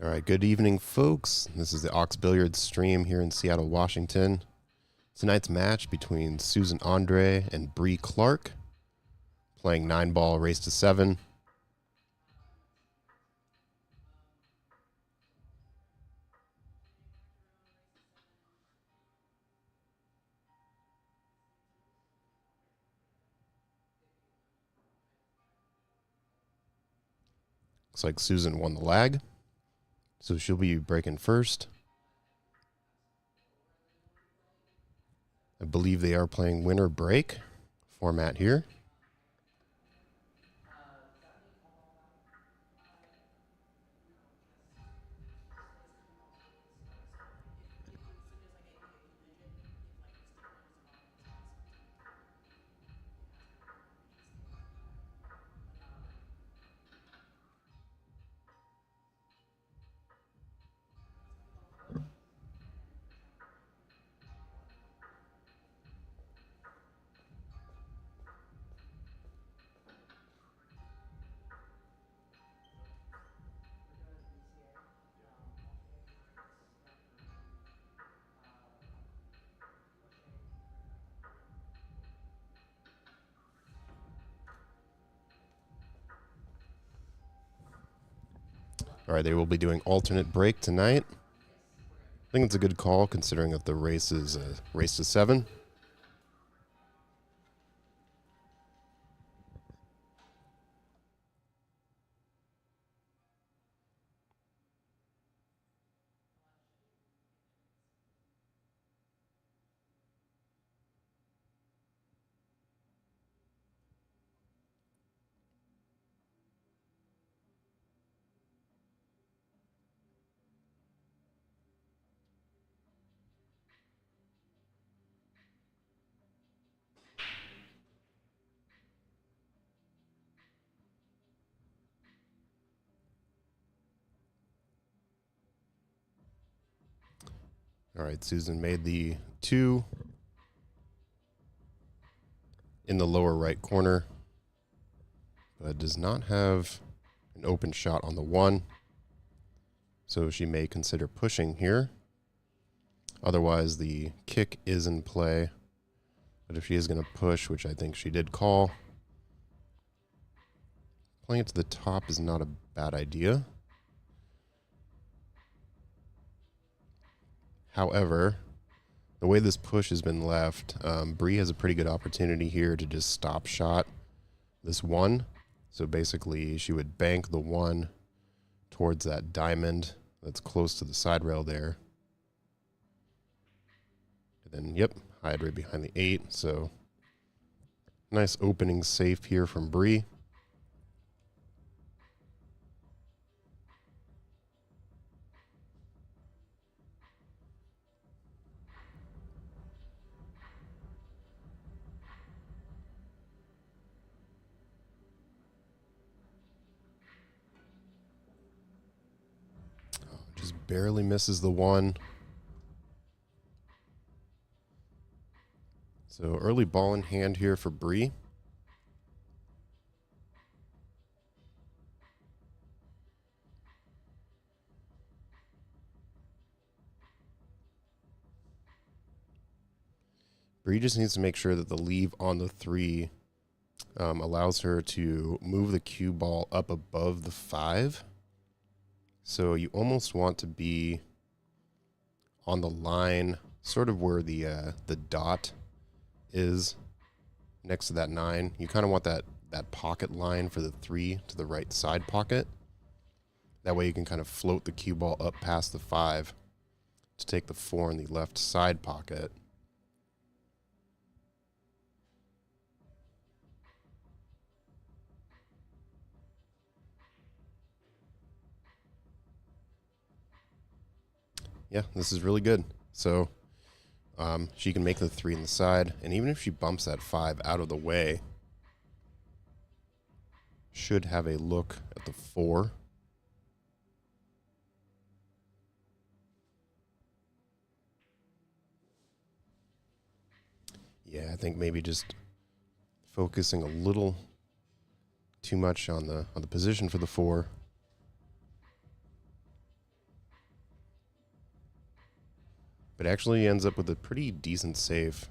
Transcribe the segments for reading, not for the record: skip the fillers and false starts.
All right, good evening, folks. This is the Ox Billiards stream here in Seattle, Washington. Tonight's match between Susan Andree and Brie Clark, playing 9-ball race to 7. Looks like Susan won the lag, so she'll be breaking first. I believe they are playing winner break format here. All right, they will be doing alternate break tonight. I think it's a good call considering that the race is a race to 7. All right, Susan made the 2 in the lower right corner, but does not have an open shot on the 1. So she may consider pushing here. Otherwise, the kick is in play. But if she is going to push, which I think she did call, playing it to the top is not a bad idea. However, the way this push has been left, Brie has a pretty good opportunity here to just stop shot this 1. So basically, she would bank the 1 towards that diamond that's close to the side rail there. And then, yep, hide right behind the 8. So nice opening safe here from Brie. Just barely misses the 1. So early ball in hand here for Brie. Brie just needs to make sure that the leave on the 3 allows her to move the cue ball up above the 5. So you almost want to be on the line, sort of where the dot is next to that 9. You kind of want that pocket line for the 3 to the right side pocket. That way you can kind of float the cue ball up past the 5 to take the 4 in the left side pocket. Yeah, this is really good. So she can make the 3 in the side, and even if she bumps that 5 out of the way, should have a look at the 4. Yeah, I think maybe just focusing a little too much on the position for the 4. but actually ends up with a pretty decent save.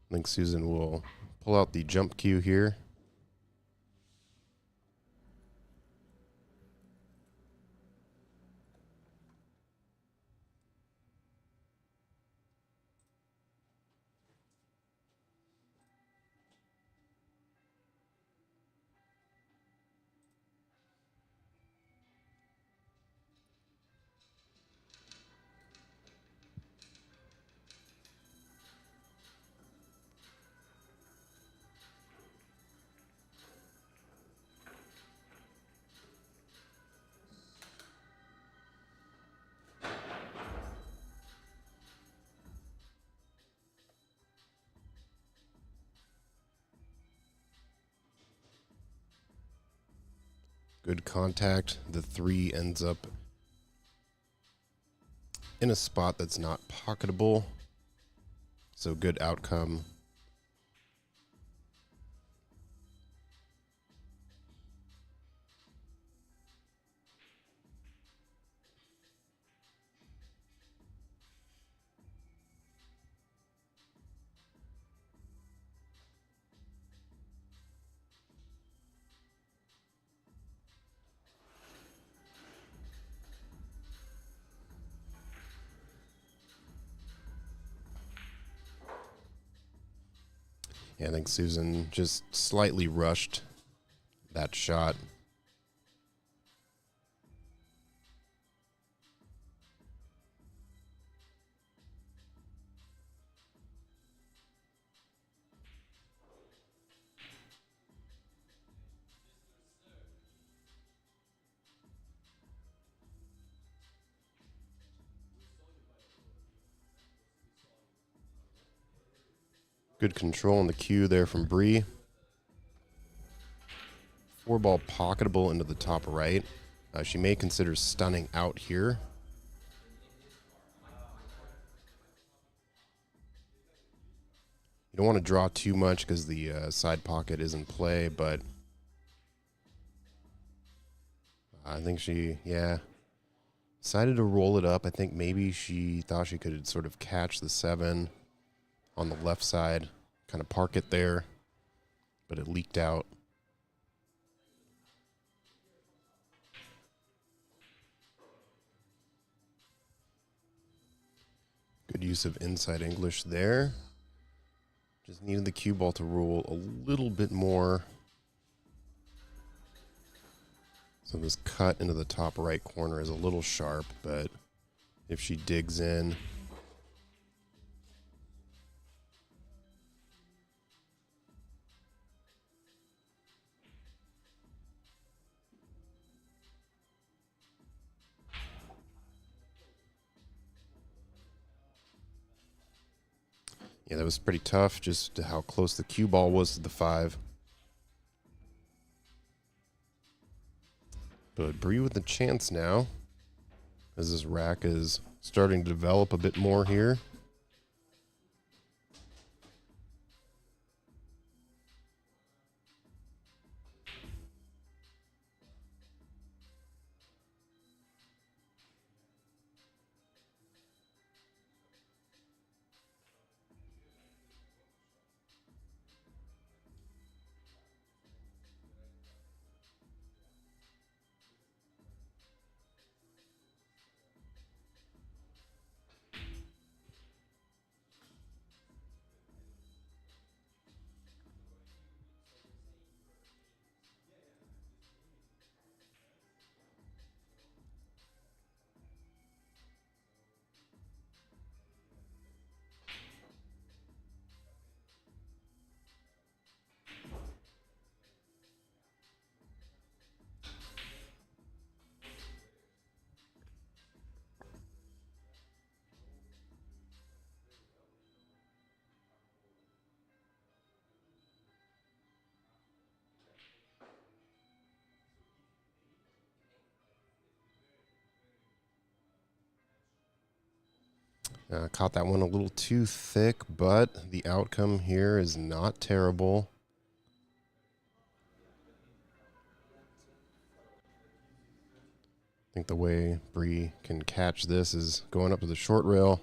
I think Susan will pull out the jump cue here. Good contact. The 3 ends up in a spot that's not pocketable. So good outcome. Yeah, I think Susan just slightly rushed that shot. Good control on the cue there from Brie. 4-ball pocketable into the top right. She may consider stunning out here. You don't want to draw too much because the side pocket is in play, but I think she, decided to roll it up. I think maybe she thought she could sort of catch the 7 on the left side, kind of park it there, but it leaked out. Good use of inside English there. Just needed the cue ball to roll a little bit more. So this cut into the top right corner is a little sharp, but if she digs in, yeah, that was pretty tough, just how close the cue ball was to the 5. But Brie with a chance now, as this rack is starting to develop a bit more here. Caught that one a little too thick, but the outcome here is not terrible. I think the way Brie can catch this is going up to the short rail.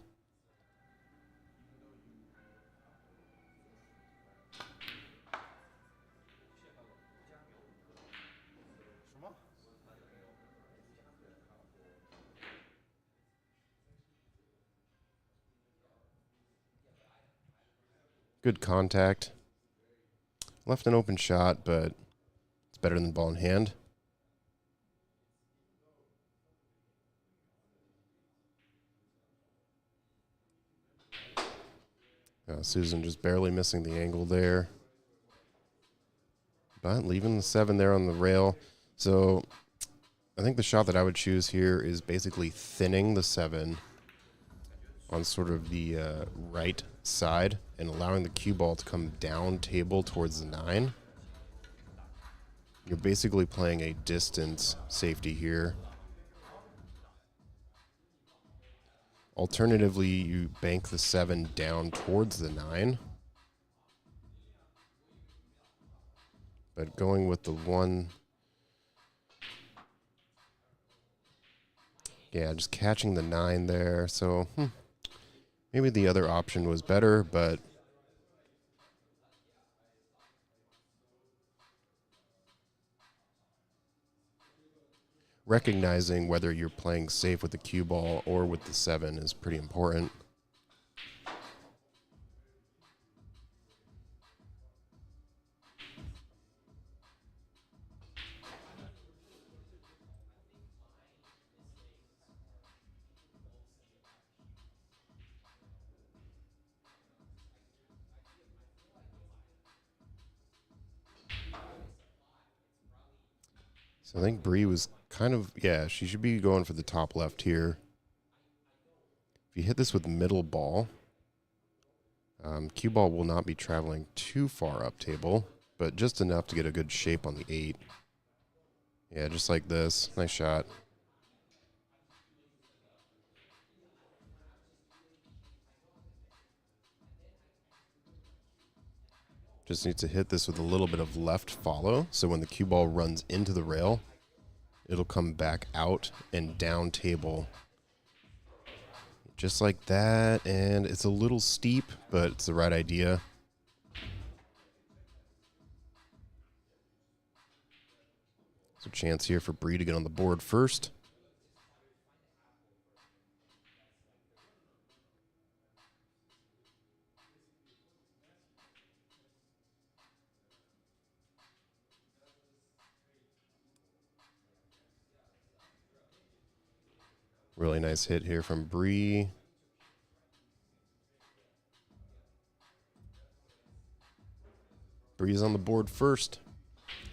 Good contact. Left an open shot, but it's better than ball in hand. Susan just barely missing the angle there. But leaving the 7 there on the rail. So I think the shot that I would choose here is basically thinning the 7 on sort of the right side and allowing the cue ball to come down table towards the 9. You're basically playing a distance safety here. Alternatively, you bank the 7 down towards the 9. But going with the 1, yeah, just catching the 9 there. So maybe the other option was better, but recognizing whether you're playing safe with the cue ball or with the 7 is pretty important. So I think Brie was kind of, yeah, she should be going for the top left here. If you hit this with middle ball, cue ball will not be traveling too far up table, but just enough to get a good shape on the 8. Yeah, just like this. Nice shot. Just needs to hit this with a little bit of left follow, so when the cue ball runs into the rail, it'll come back out and down table. Just like that, and it's a little steep, but it's the right idea. So a chance here for Brie to get on the board first. Really nice hit here from Brie. Brie's on the board first,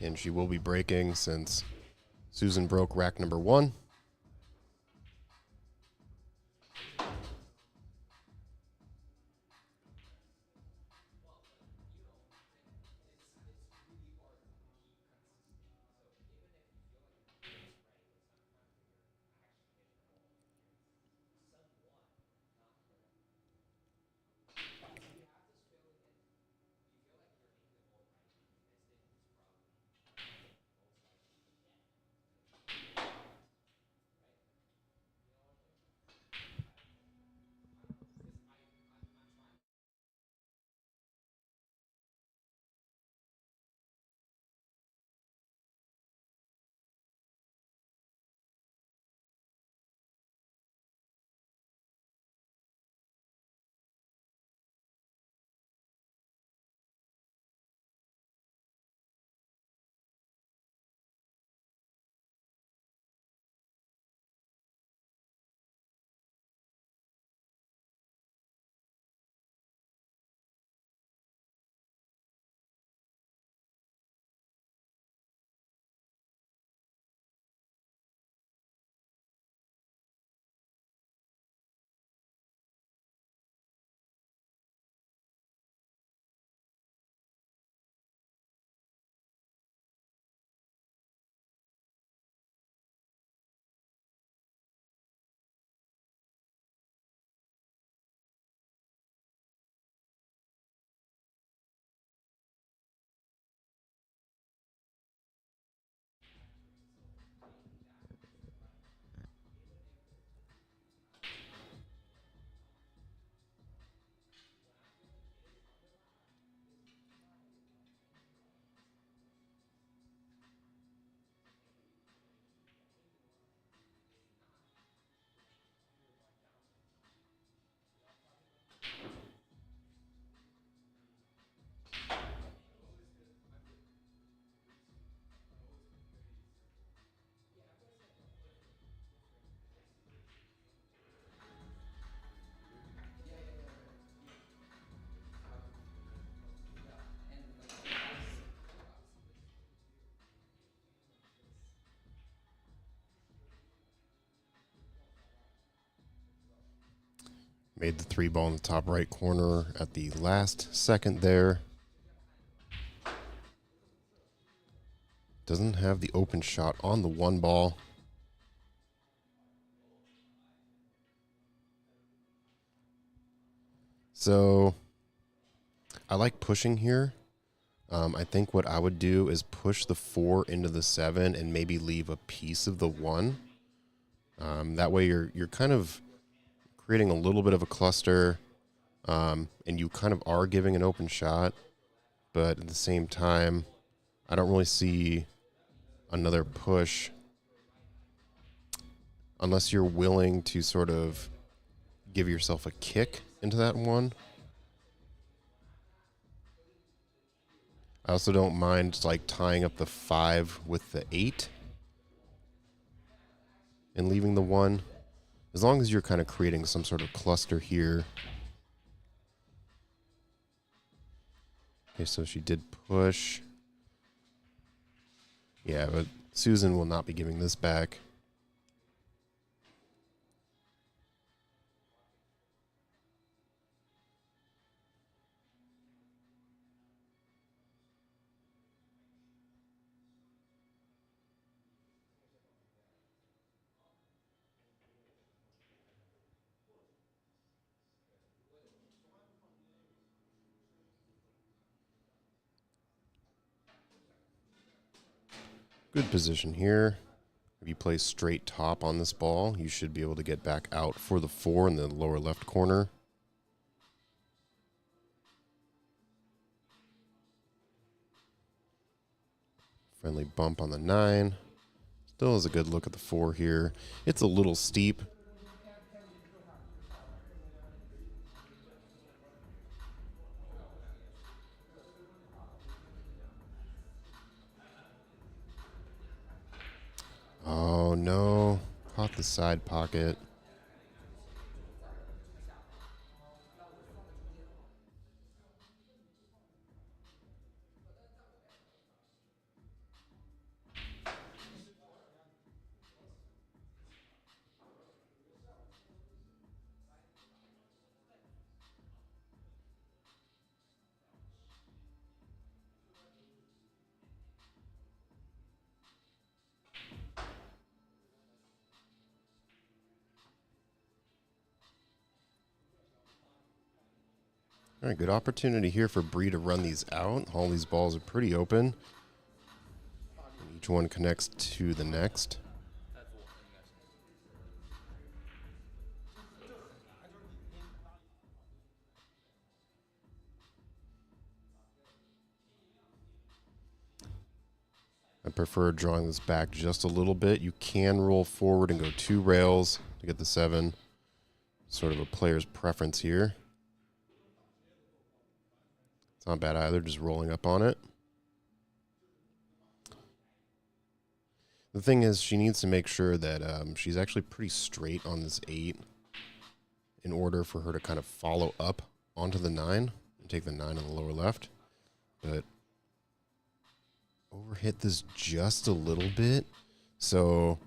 and she will be breaking since Susan broke rack number 1. Made the 3 ball in the top right corner at the last second there. Doesn't have the open shot on the 1 ball. So I like pushing here. I think what I would do is push the 4 into the 7 and maybe leave a piece of the 1. That way you're kind of creating a little bit of a cluster, and you kind of are giving an open shot, but at the same time, I don't really see another push unless you're willing to sort of give yourself a kick into that 1. I also don't mind like tying up the 5 with the 8 and leaving the 1, as long as you're kind of creating some sort of cluster here. Okay, so she did push. Yeah, but Susan will not be giving this back. Good position here. If you play straight top on this ball, you should be able to get back out for the 4 in the lower left corner. Friendly bump on the 9. Still has a good look at the 4 here. It's a little steep. Oh no, caught the side pocket. All right, good opportunity here for Brie to run these out. All these balls are pretty open. Each one connects to the next. I prefer drawing this back just a little bit. You can roll forward and go 2 rails to get the 7. Sort of a player's preference here. It's not bad either, just rolling up on it. The thing is, she needs to make sure that she's actually pretty straight on this 8 in order for her to kind of follow up onto the 9 and take the 9 on the lower left. But overhit this just a little bit. So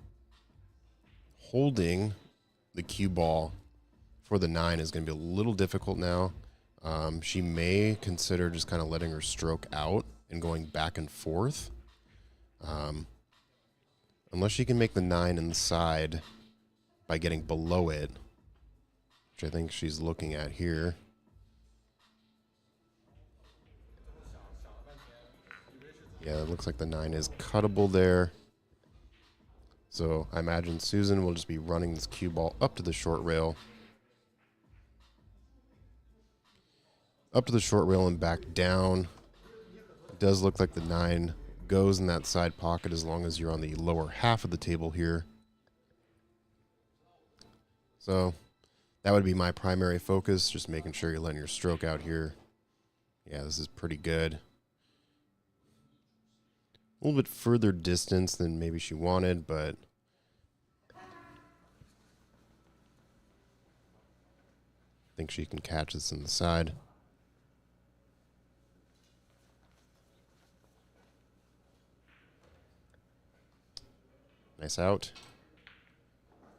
holding the cue ball for the 9 is going to be a little difficult now. She may consider just kind of letting her stroke out and going back and forth. Unless she can make the 9 inside by getting below it, which I think she's looking at here. Yeah, it looks like the 9 is cuttable there. So I imagine Susan will just be running this cue ball up to the short rail. Up to the short rail and back down. It does look like the 9 goes in that side pocket as long as you're on the lower half of the table here. So that would be my primary focus, just making sure you're letting your stroke out here. Yeah, this is pretty good. A little bit further distance than maybe she wanted, but I think she can catch this in the side. Nice out.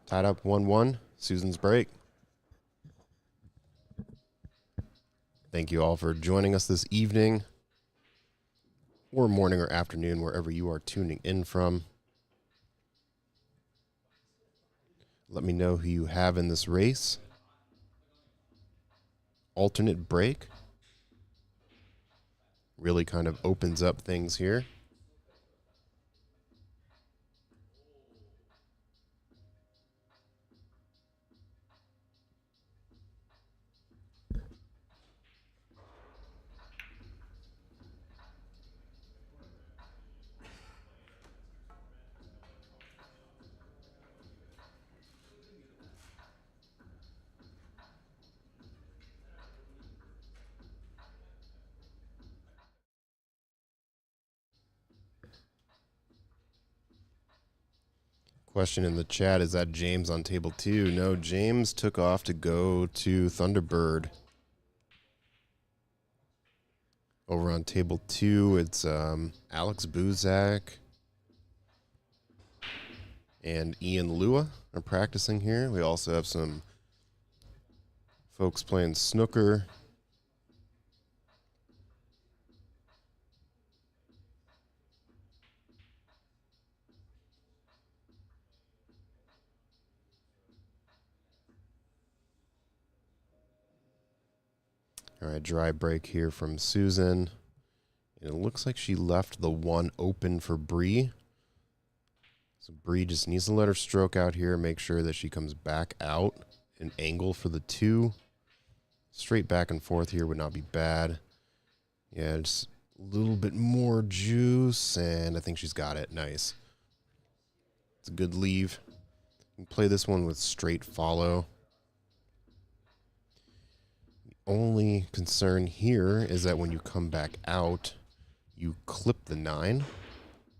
Tied up 1-1. Susan's break. Thank you all for joining us this evening, or morning or afternoon, wherever you are tuning in from. Let me know who you have in this race. Alternate break really kind of opens up things here. Question in the chat, is that James on table 2? No, James took off to go to Thunderbird. Over on table 2, it's Alex Buzak and Ian Lua are practicing here. We also have some folks playing snooker. All right, dry break here from Susan. And it looks like she left the 1 open for Brie. So Brie just needs to let her stroke out here, make sure that she comes back out an angle for the 2. Straight back and forth here would not be bad. Yeah, just a little bit more juice, and I think she's got it. Nice. It's a good leave. You can play this one with straight follow. Only concern here is that when you come back out, you clip the 9.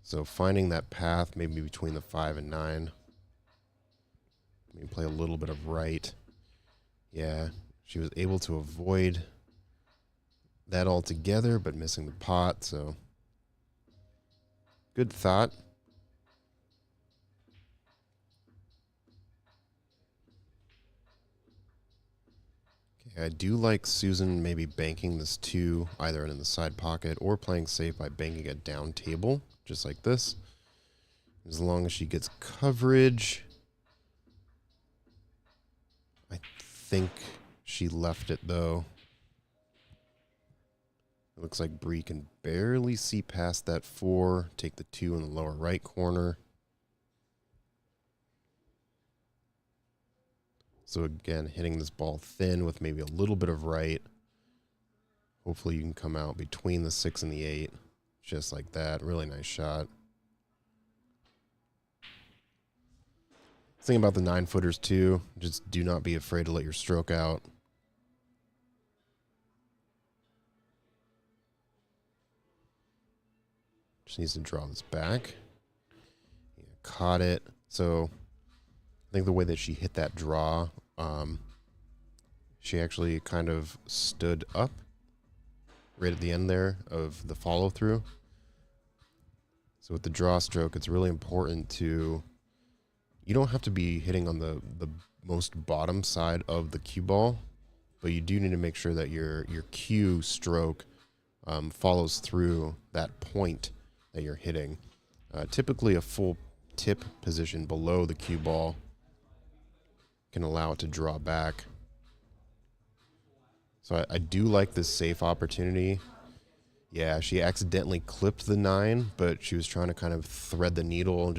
So finding that path maybe between the 5 and 9. Maybe play a little bit of right. Yeah, she was able to avoid that altogether, but missing the pot, so good thought. I do like Susan maybe banking this 2 either in the side pocket or playing safe by banking a down table, just like this. As long as she gets coverage. I think she left it, though. It looks like Brie can barely see past that 4, take the 2 in the lower right corner. So again, hitting this ball thin with maybe a little bit of right. Hopefully you can come out between the 6 and the 8. Just like that. Really nice shot. Thing about the 9-footers too, just do not be afraid to let your stroke out. Just needs to draw this back. Yeah, caught it. So I think the way that she hit that draw, she actually kind of stood up right at the end there of the follow through. So with the draw stroke, it's really important to, you don't have to be hitting on the most bottom side of the cue ball, but you do need to make sure that your cue stroke follows through that point that you're hitting. Typically a full tip position below the cue ball can allow it to draw back. So I do like this safe opportunity. Yeah, she accidentally clipped the 9, but she was trying to kind of thread the needle and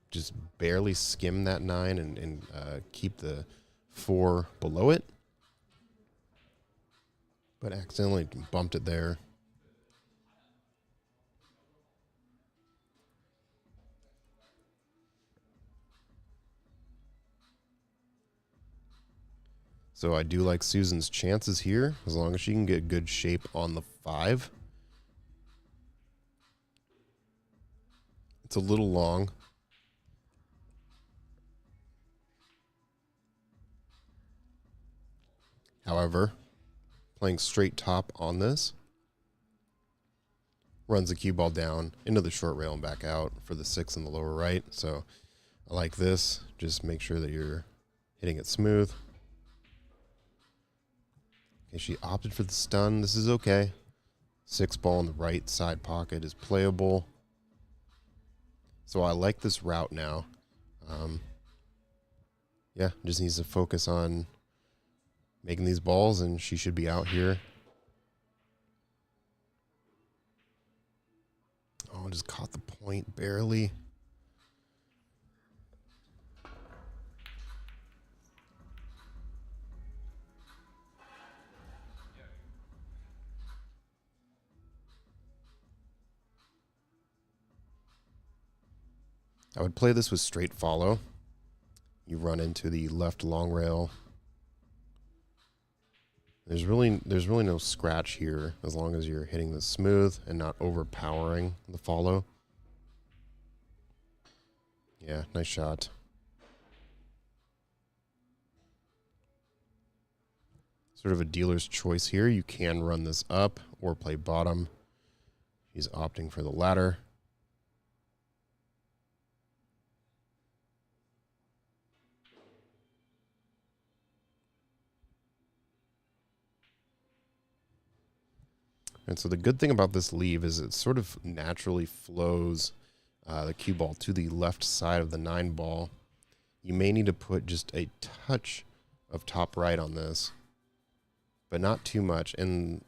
just barely skim that 9 and keep the 4 below it. But accidentally bumped it there. So I do like Susan's chances here, as long as she can get good shape on the 5. It's a little long. However, playing straight top on this runs the cue ball down into the short rail and back out for the 6 in the lower right. So I like this. Just make sure that you're hitting it smooth. Okay, she opted for the stun. This is okay. 6 ball in the right side pocket is playable. So I like this route now. Yeah, just needs to focus on making these balls, and she should be out here. Oh, just caught the point barely. I would play this with straight follow. You run into the left long rail. There's really no scratch here as long as you're hitting this smooth and not overpowering the follow. Yeah, nice shot. Sort of a dealer's choice here. You can run this up or play bottom. He's opting for the latter. And so the good thing about this leave is it sort of naturally flows the cue ball to the left side of the 9 ball. You may need to put just a touch of top right on this, but not too much. And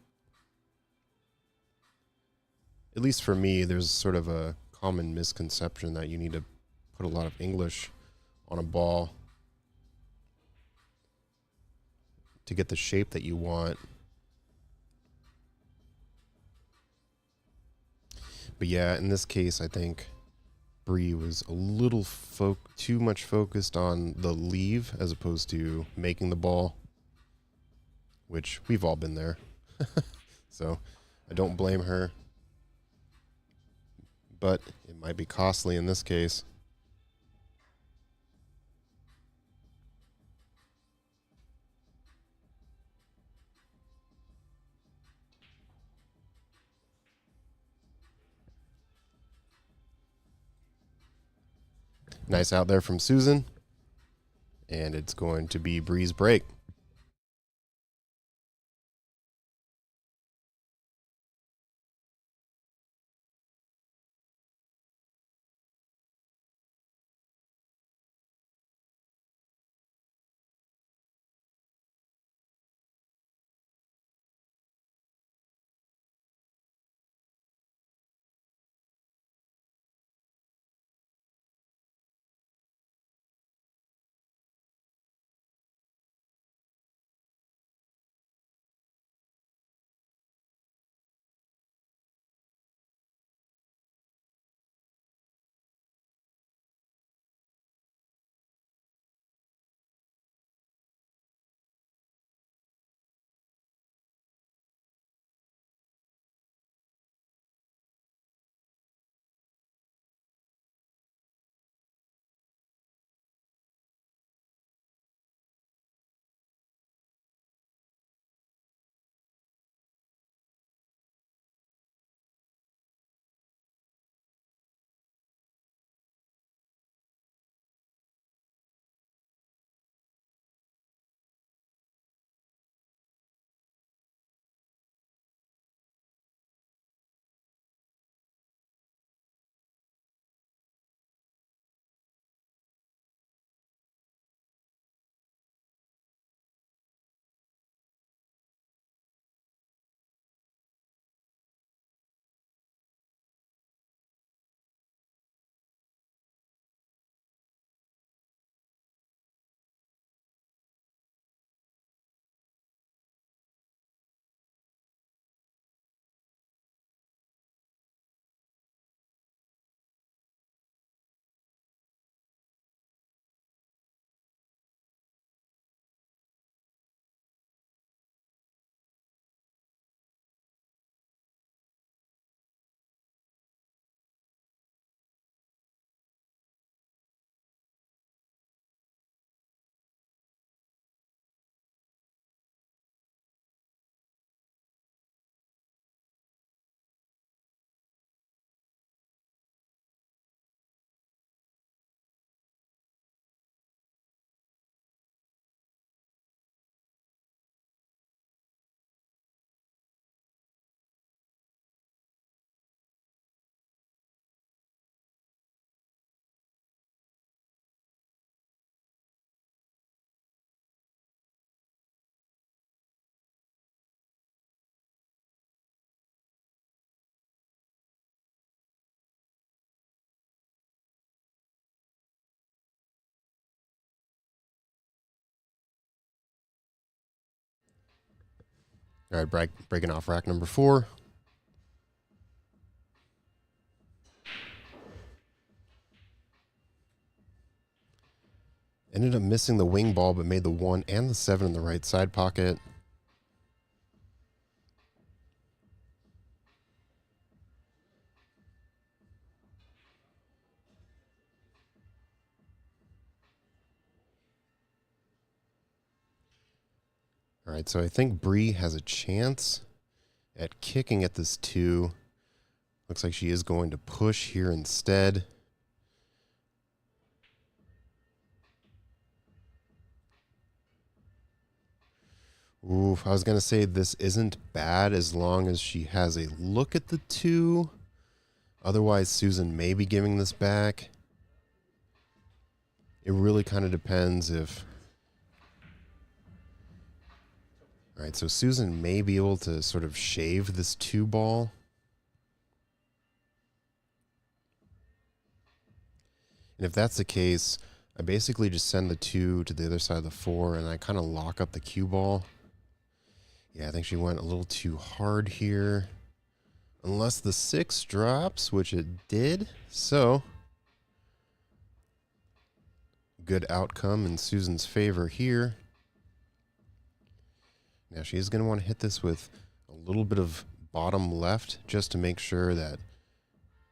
at least for me, there's sort of a common misconception that you need to put a lot of English on a ball to get the shape that you want. But yeah, in this case, I think Brie was a little too much focused on the leave as opposed to making the ball, which we've all been there. So I don't blame her, but it might be costly in this case. Nice out there from Susan, and it's going to be Brie's break. All right, breaking off rack number 4. Ended up missing the wing ball, but made the 1 and the 7 in the right side pocket. All right, so I think Brie has a chance at kicking at this 2. Looks like she is going to push here instead. Ooh, I was going to say this isn't bad as long as she has a look at the 2. Otherwise, Susan may be giving this back. It really kind of depends if... All right, so Susan may be able to sort of shave this 2 ball. And if that's the case, I basically just send the 2 to the other side of the 4, and I kind of lock up the cue ball. Yeah, I think she went a little too hard here. Unless the 6 drops, which it did. So, good outcome in Susan's favor here. Now she is going to want to hit this with a little bit of bottom left just to make sure that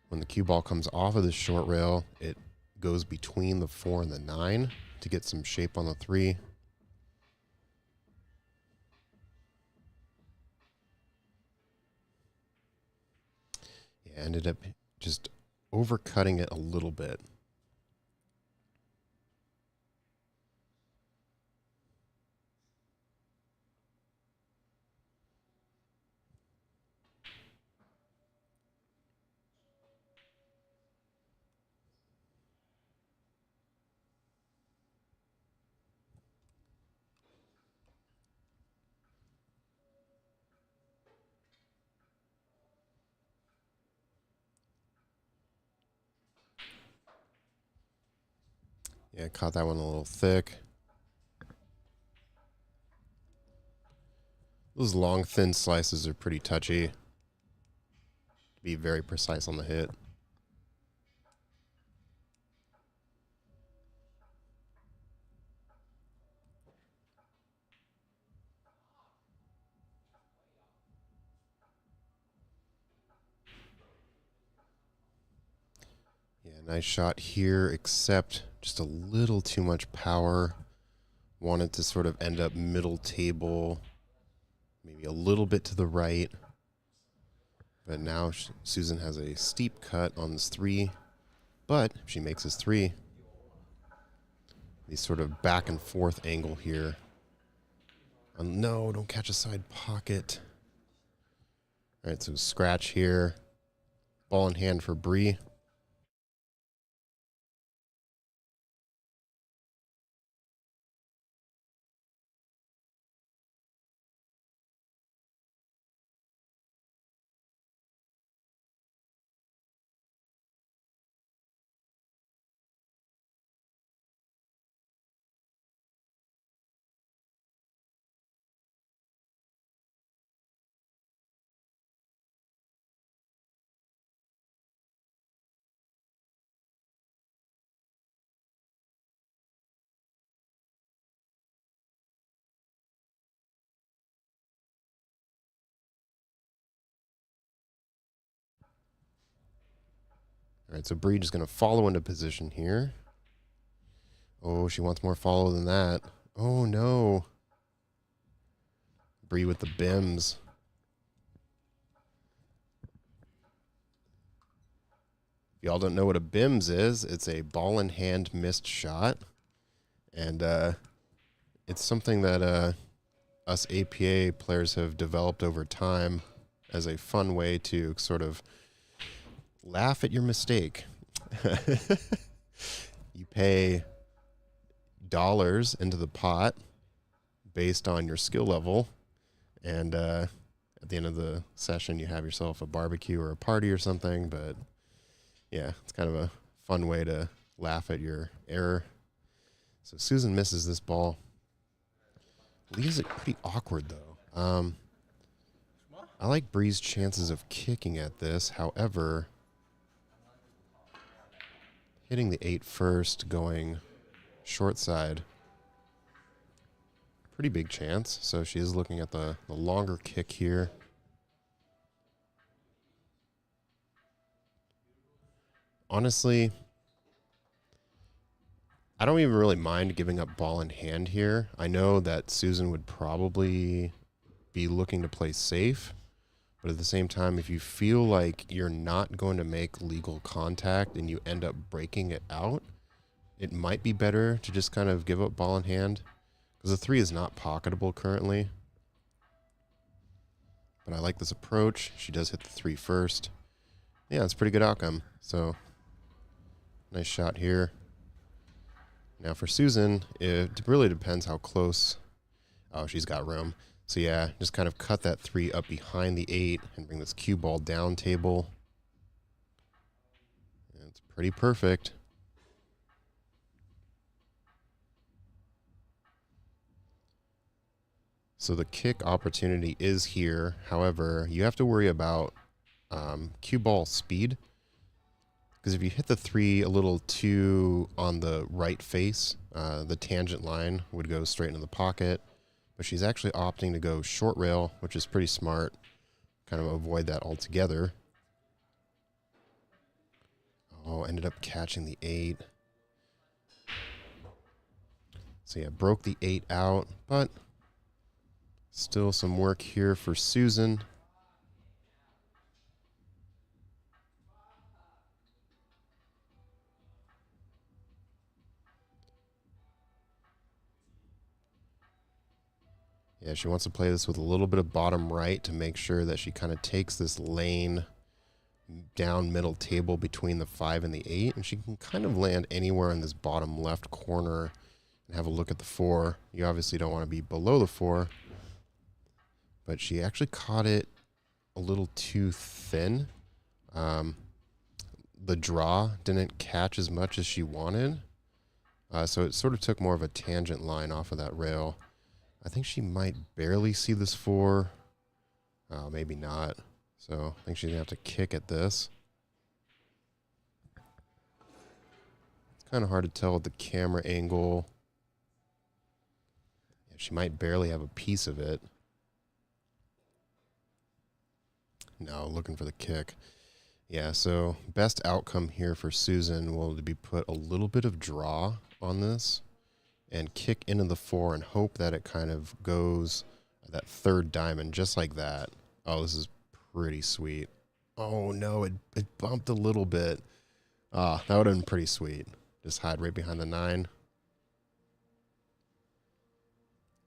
when the cue ball comes off of the short rail, it goes between the 4 and the 9 to get some shape on the 3. Yeah, ended up just overcutting it a little bit. Yeah, caught that one a little thick. Those long, thin slices are pretty touchy. Be very precise on the hit. Yeah, nice shot here, except just a little too much power. Wanted to sort of end up middle table, maybe a little bit to the right. But now Susan has a steep cut on this 3. But if she makes this 3, the sort of back and forth angle here. No, don't catch a side pocket. All right, so scratch here. Ball in hand for Brie. All right, so Brie is going to follow into position here. Oh, she wants more follow than that. Oh, no. Brie with the bims. If y'all don't know what a bims is, it's a ball in hand missed shot. And it's something that us APA players have developed over time as a fun way to sort of laugh at your mistake. You pay dollars into the pot based on your skill level, and at the end of the session, you have yourself a barbecue or a party or something. But yeah, it's kind of a fun way to laugh at your error. So Susan misses this ball. Leaves it pretty awkward, though. I like Brie's chances of kicking at this. However, hitting the 8 first, going short side, pretty big chance. So she is looking at the longer kick here. Honestly, I don't even really mind giving up ball in hand here. I know that Susan would probably be looking to play safe, but at the same time, if you feel like you're not going to make legal contact and you end up breaking it out, it might be better to just kind of give up ball in hand, because the 3 is not pocketable currently. But I like this approach. She does hit the 3 first. Yeah, it's a pretty good outcome. So, nice shot here. Now for Susan, it really depends how close. Oh, she's got room. So yeah, just kind of cut that 3 up behind the 8 and bring this cue ball down table. And it's pretty perfect. So the kick opportunity is here. However, you have to worry about cue ball speed. Because if you hit the 3 a little too on the right face, the tangent line would go straight into the pocket. But she's actually opting to go short rail, which is pretty smart. Kind of avoid that altogether. Oh, ended up catching the 8. So yeah, broke the 8 out, but still some work here for Susan. Yeah, she wants to play this with a little bit of bottom right to make sure that she kind of takes this lane down middle table between the 5 and the 8, and she can kind of land anywhere in this bottom left corner and have a look at the 4. You obviously don't want to be below the 4, but she actually caught it a little too thin. The draw didn't catch as much as she wanted, so it sort of took more of a tangent line off of that rail. I think she might barely see this 4. Maybe not. So I think she's going to have to kick at this. It's kind of hard to tell with the camera angle. Yeah, she might barely have a piece of it. No, looking for the kick. Yeah, so best outcome here for Susan will be put a little bit of draw on this and kick into the 4 and hope that it kind of goes that 3rd diamond just like that. Oh, this is pretty sweet. Oh no, it bumped a little bit. That would have been pretty sweet. Just hide right behind the 9.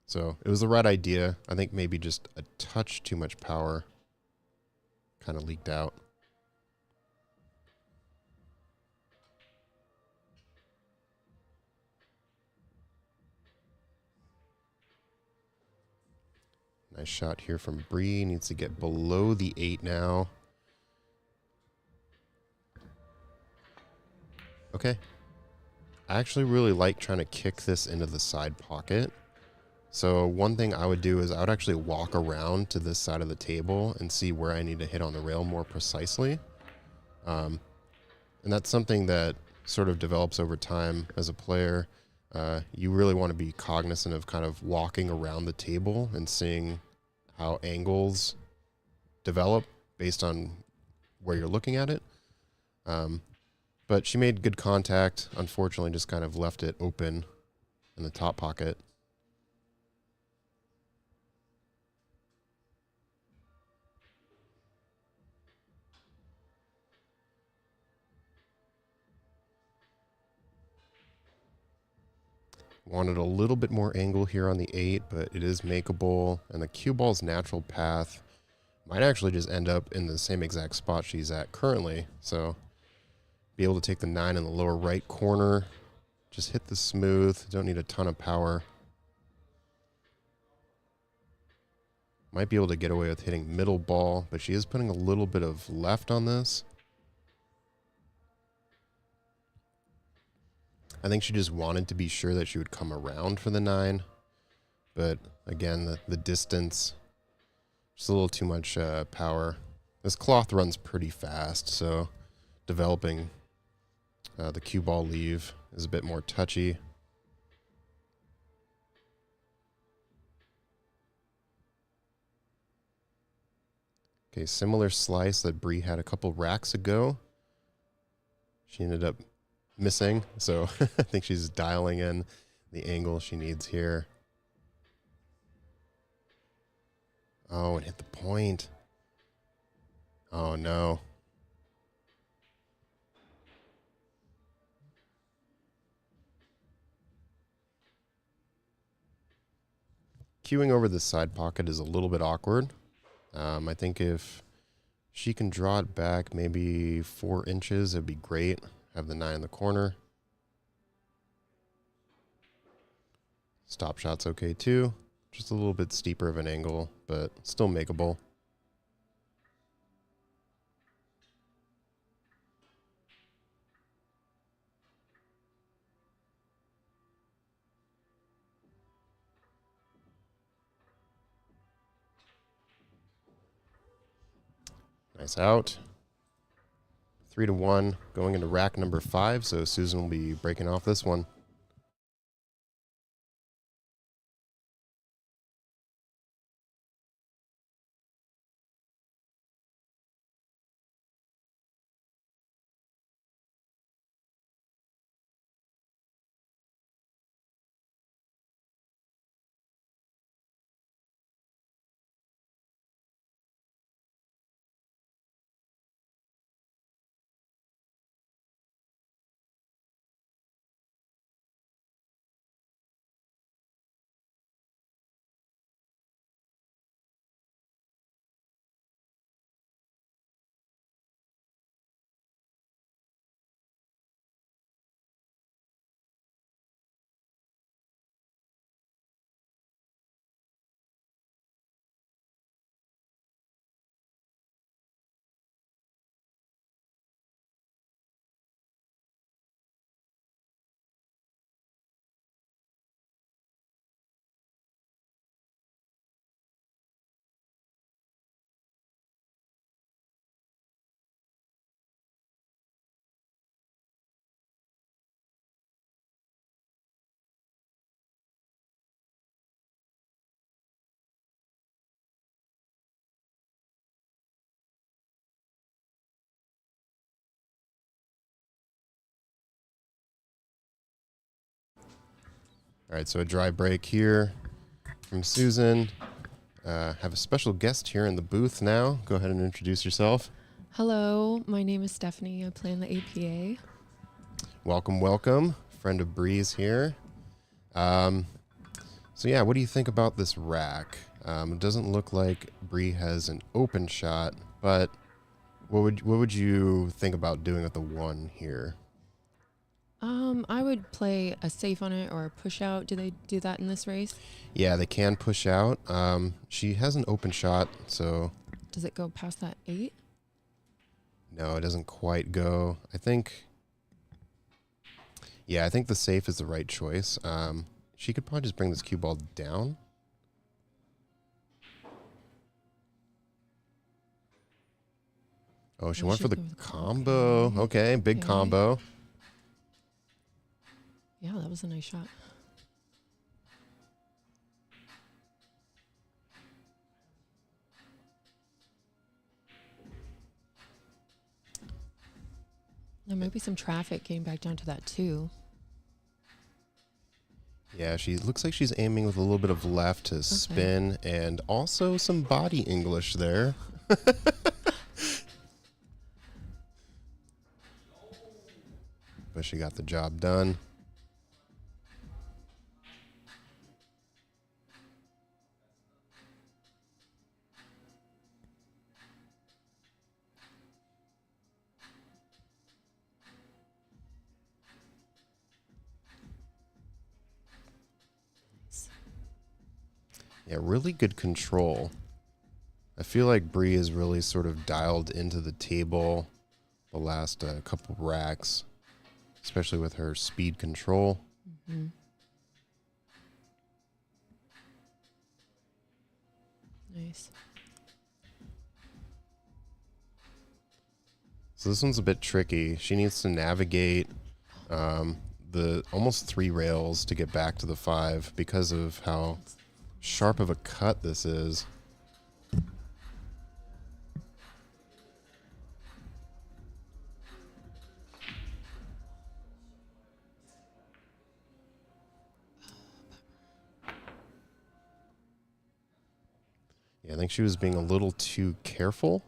So it was the right idea. I think maybe just a touch too much power kind of leaked out. Nice shot here from Brie. Needs to get below the 8 now. Okay. I actually really like trying to kick this into the side pocket. So one thing I would do is I would actually walk around to this side of the table and see where I need to hit on the rail more precisely. And that's something that sort of develops over time as a player. You really want to be cognizant of kind of walking around the table and seeing how angles develop based on where you're looking at it. But she made good contact. Unfortunately, just kind of left it open in the top pocket. Wanted a little bit more angle here on the 8, but it is makeable. And the cue ball's natural path might actually just end up in the same exact spot she's at currently. So be able to take the 9 in the lower right corner. Just hit the smooth. Don't need a ton of power. Might be able to get away with hitting middle ball, but she is putting a little bit of left on this. I think she just wanted to be sure that she would come around for the 9. But again, the distance Just a little too much power. This cloth runs pretty fast, so developing the cue ball leave is a bit more touchy. Okay, similar slice that Brie had a couple racks ago. She ended up missing, so I think she's dialing in the angle she needs here. Oh, and hit the point. Oh, no. Queuing over the side pocket is a little bit awkward. I think if she can draw it back maybe 4 inches, it'd be great. Have the 9 in the corner. Stop shot's okay too. Just a little bit steeper of an angle, but still makeable. Nice out. 3-1, going into rack number 5, so Susan will be breaking off this one. All right, so a dry break here from Susan. Have a special guest here in the booth now. Go ahead and introduce yourself. Hello, my name is Stephanie. I play in the APA. Welcome, welcome. Friend of Bree's here. So yeah, what do you think about this rack? It doesn't look like Brie has an open shot, but what would you think about doing with the 1 here? I would play a safe on it or a push out. Do they do that in this race? Yeah, they can push out. She has an open shot, so... Does it go past that 8? No, it doesn't quite go. I think the safe is the right choice. She could probably just bring this cue ball down. Oh, she went for the combo. Okay, big combo. Yeah, that was a nice shot. There might be some traffic getting back down to that 2. Yeah, she looks like she's aiming with a little bit of left to spin and also some body English there. But she got the job done. Yeah, really good control. I feel like Brie is really sort of dialed into the table the last couple racks, especially with her speed control. Mm-hmm. Nice. So this one's a bit tricky. She needs to navigate the almost 3 rails to get back to the 5 because of how sharp of a cut this is. Yeah, I think she was being a little too careful.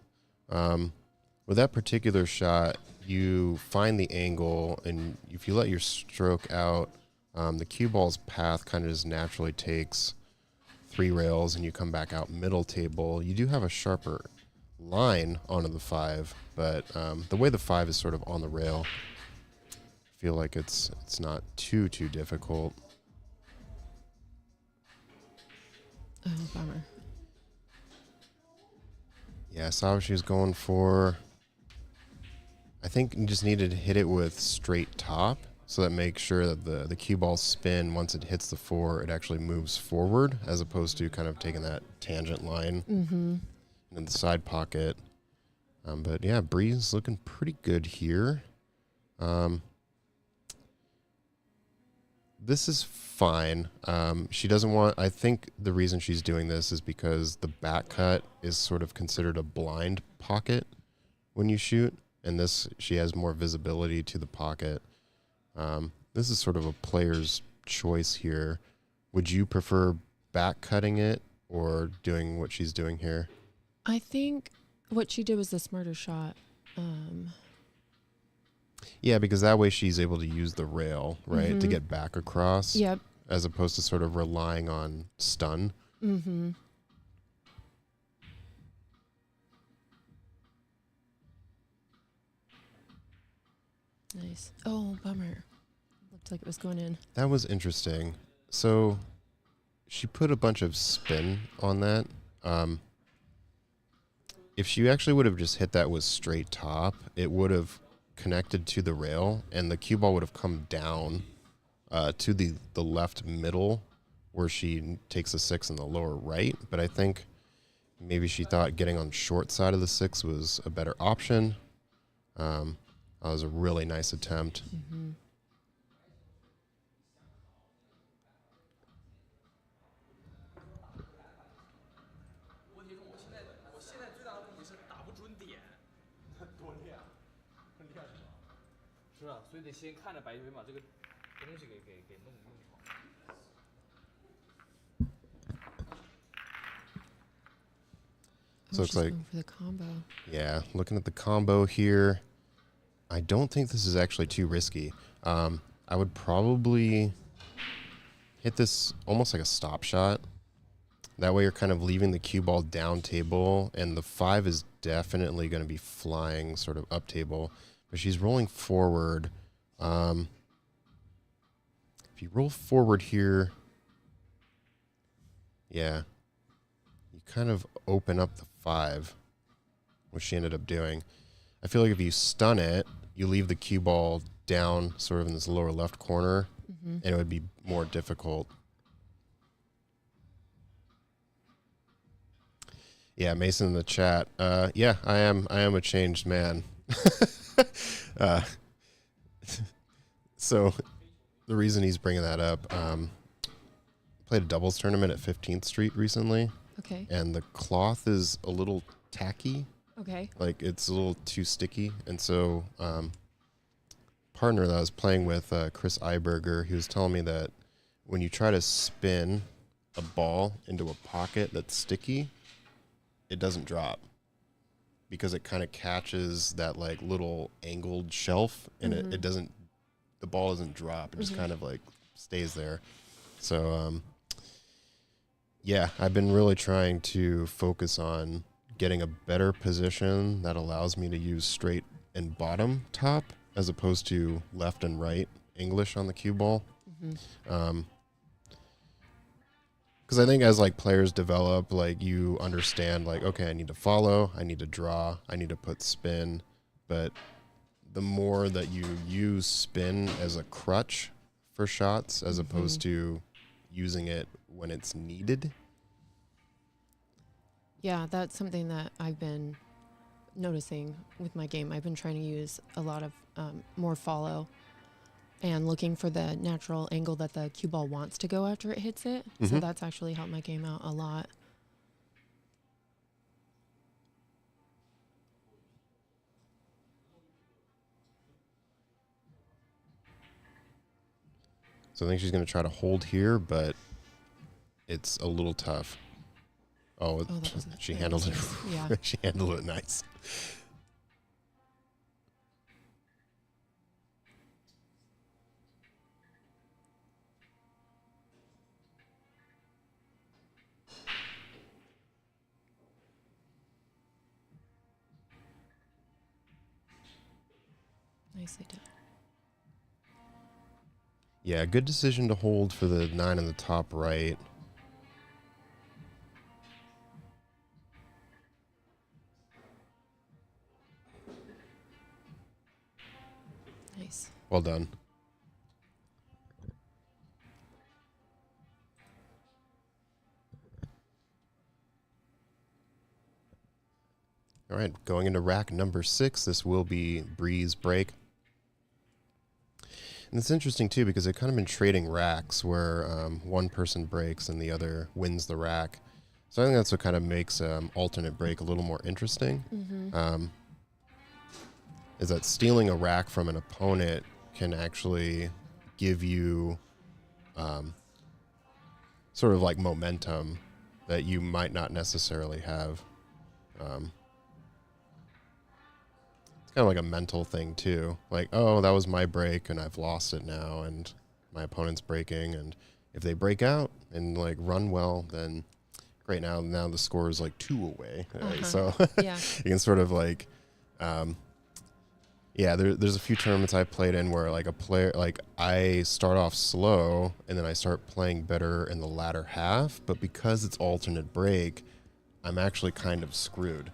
With that particular shot, you find the angle, and if you let your stroke out, the cue ball's path kind of just naturally takes 3 rails, and you come back out middle table. You do have a sharper line onto the 5, but the way the 5 is sort of on the rail, I feel like it's not too difficult. Oh, bummer. Yeah, I saw what she was going for. I think you just needed to hit it with straight top, so that makes sure that the cue ball spin, once it hits the 4, it actually moves forward, as opposed to kind of taking that tangent line in the side pocket. But yeah, Brie's looking pretty good here. This is fine. She doesn't want... I think the reason she's doing this is because the back cut is sort of considered a blind pocket when you shoot, and this, she has more visibility to the pocket. This is sort of a player's choice here. Would you prefer back cutting it or doing what she's doing here? I think what she did was the smarter shot. Yeah, because that way she's able to use the rail, right, to get back across. Yep. As opposed to sort of relying on stun. Mm-hmm. Nice. Oh, bummer. Looked like it was going in. That was interesting. So she put a bunch of spin on that. If she actually would have just hit that with straight top, it would have connected to the rail, and the cue ball would have come down to the left middle, where she takes a 6 in the lower right. But I think maybe she thought getting on short side of the 6 was a better option. That was a really nice attempt. Mm-hmm. So it's like, for the combo. Yeah, looking at the combo here, I don't think this is actually too risky. I would probably hit this almost like a stop shot. That way you're kind of leaving the cue ball down table, and the 5 is definitely going to be flying sort of up table. But she's rolling forward. If you roll forward here, yeah, you kind of open up the 5, which she ended up doing. I feel like if you stun it, you leave the cue ball down sort of in this lower left corner, and it would be more difficult. Yeah, Mason in the chat. Yeah, I am a changed man. So the reason he's bringing that up, played a doubles tournament at 15th Street recently. Okay. And the cloth is a little tacky. Okay. Like, it's a little too sticky. And so partner that I was playing with, Chris Iberger, he was telling me that when you try to spin a ball into a pocket that's sticky, it doesn't drop because it kind of catches that like little angled shelf, and it doesn't, the ball doesn't drop. It just kind of like stays there. So, yeah, I've been really trying to focus on getting a better position that allows me to use straight and bottom top as opposed to left and right English on the cue ball. Because I think as like players develop, like you understand like, okay, I need to follow, I need to draw, I need to put spin. But the more that you use spin as a crutch for shots as opposed to using it when it's needed. Yeah, that's something that I've been noticing with my game. I've been trying to use a lot of more follow and looking for the natural angle that the cue ball wants to go after it hits it. So that's actually helped my game out a lot. So I think she's going to try to hold here, but it's a little tough. Oh, she handled it. Yeah. She handled it nice. Nicely done. Yeah, good decision to hold for the 9 in the top right. Nice. Well done. All right, going into rack number 6, this will be Brie's break. And it's interesting, too, because they've kind of been trading racks where one person breaks and the other wins the rack. So I think that's what kind of makes alternate break a little more interesting. Is that stealing a rack from an opponent can actually give you sort of like momentum that you might not necessarily have. It's kind of like a mental thing too. Like, oh, that was my break and I've lost it now and my opponent's breaking. And if they break out and like run well, then great. Now the score is like 2 away. So Yeah. you can sort of like, there's a few tournaments I played in where like a player, like I start off slow and then I start playing better in the latter half. But because it's alternate break, I'm actually kind of screwed.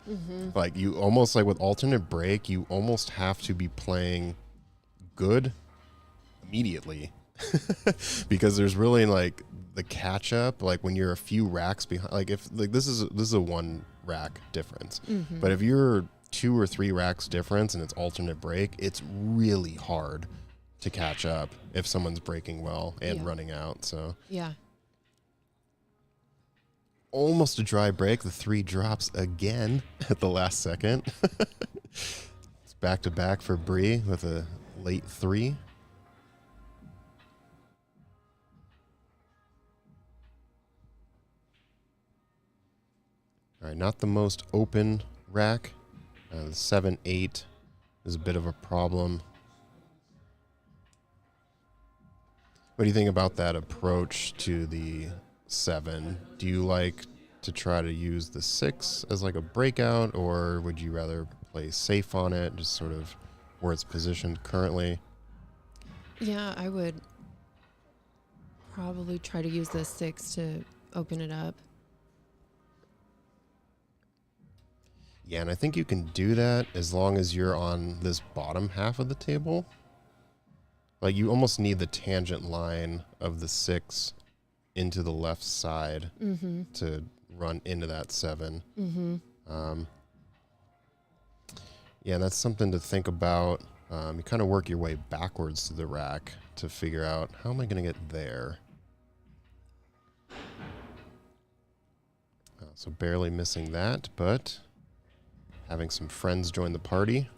Like you almost like with alternate break, you almost have to be playing good immediately because there's really like the catch up, like when you're a few racks behind, like if like this is a 1 rack difference, but if you're 2 or 3 racks difference and it's alternate break, it's really hard to catch up if someone's breaking well and running out. So Yeah. almost a dry break. The 3 drops again at the last second. It's back to back for Brie with a late 3. All right, not the most open rack. The 7-8 is a bit of a problem. What do you think about that approach to the 7? Do you like to try to use the 6 as like a breakout, or would you rather play safe on it, just sort of where it's positioned currently? Yeah, I would probably try to use the 6 to open it up. Yeah, and I think you can do that as long as you're on this bottom half of the table. Like you almost need the tangent line of the 6 into the left side to run into that 7. Yeah, that's something to think about. You kind of work your way backwards to the rack to figure out how am I going to get there. So barely missing that, but having some friends join the party.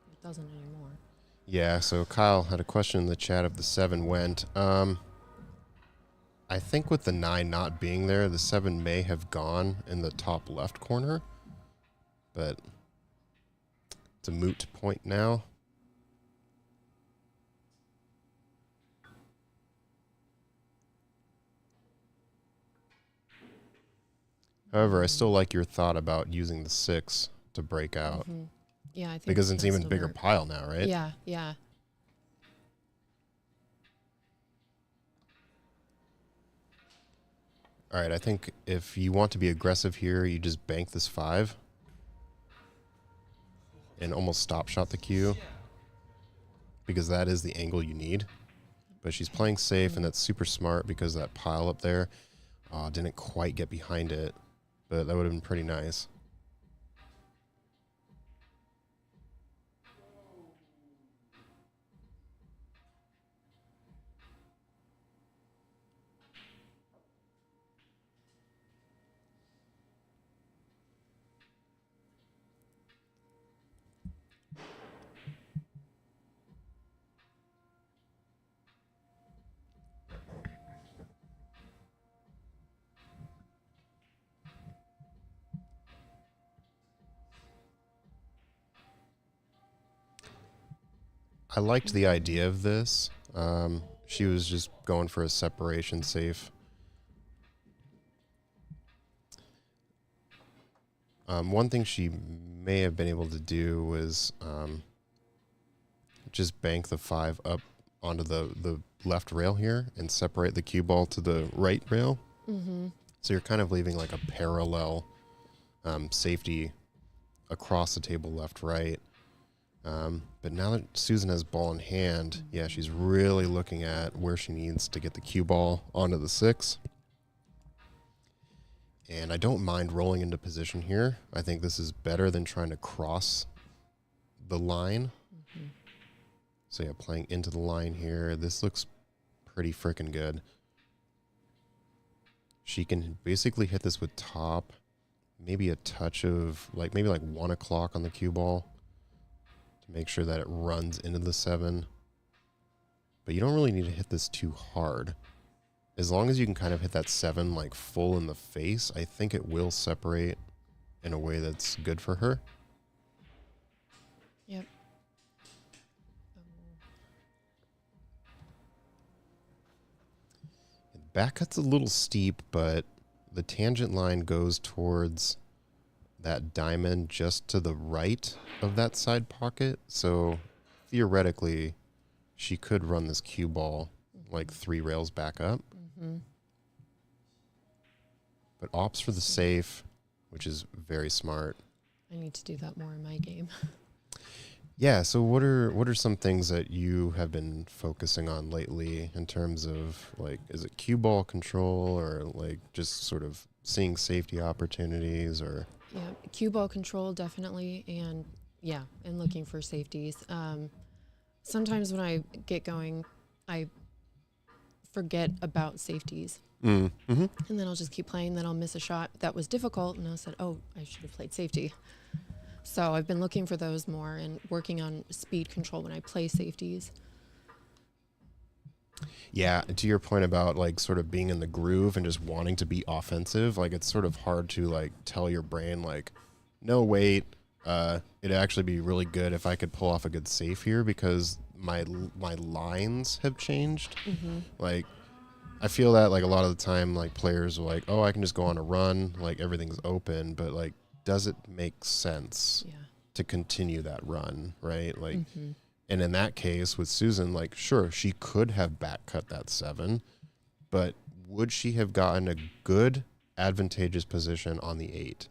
It doesn't anymore. Yeah, so Kyle had a question in the chat if the 7 went. I think with the 9 not being there, the 7 may have gone in the top left corner, but it's a moot point now. However, I still like your thought about using the 6 to break out. Yeah, I think Because it's an even still bigger work. pile now, right? Yeah, yeah. All right, I think if you want to be aggressive here, you just bank this 5 and almost stop shot the cue because that is the angle you need. But she's playing safe, and that's super smart because that pile up there didn't quite get behind it, but that would have been pretty nice. I liked the idea of this. She was just going for a separation safe. One thing she may have been able to do was just bank the 5 up onto the left rail here and separate the cue ball to the right rail. Mm-hmm. So you're kind of leaving like a parallel safety across the table left-right. But now that Susan has ball in hand, yeah, she's really looking at where she needs to get the cue ball onto the 6. And I don't mind rolling into position here. I think this is better than trying to cross the line. Mm-hmm. So yeah, playing into the line here. This looks pretty freaking good. She can basically hit this with top, maybe a touch of maybe 1 o'clock on the cue ball to make sure that it runs into the 7. But you don't really need to hit this too hard. As long as you can kind of hit that 7 like full in the face, I think it will separate in a way that's good for her. Yep. Back cut's a little steep, but the tangent line goes towards that diamond just to the right of that side pocket. So theoretically, she could run this cue ball like 3 rails back up. Mm-hmm. But opts for the safe, which is very smart. I need to do that more in my game. Yeah, so what are some things that you have been focusing on lately in terms of is it cue ball control or just sort of seeing safety opportunities or Yeah, cue ball control definitely, and looking for safeties. Sometimes when I get going, I forget about safeties. Mm-hmm. And then I'll just keep playing, then I'll miss a shot that was difficult, and I said, oh, I should have played safety. So I've been looking for those more and working on speed control when I play safeties. Yeah, to your point about sort of being in the groove and just wanting to be offensive, it's sort of hard to tell your brain no, wait, it'd actually be really good if I could pull off a good safe here because my lines have changed. Mm-hmm. I feel that a lot of the time players are oh, I can just go on a run, everything's open, but does it make sense to continue that run, right? Mm-hmm. And in that case with Susan, sure, she could have back cut that 7, but would she have gotten a good advantageous position on the 8?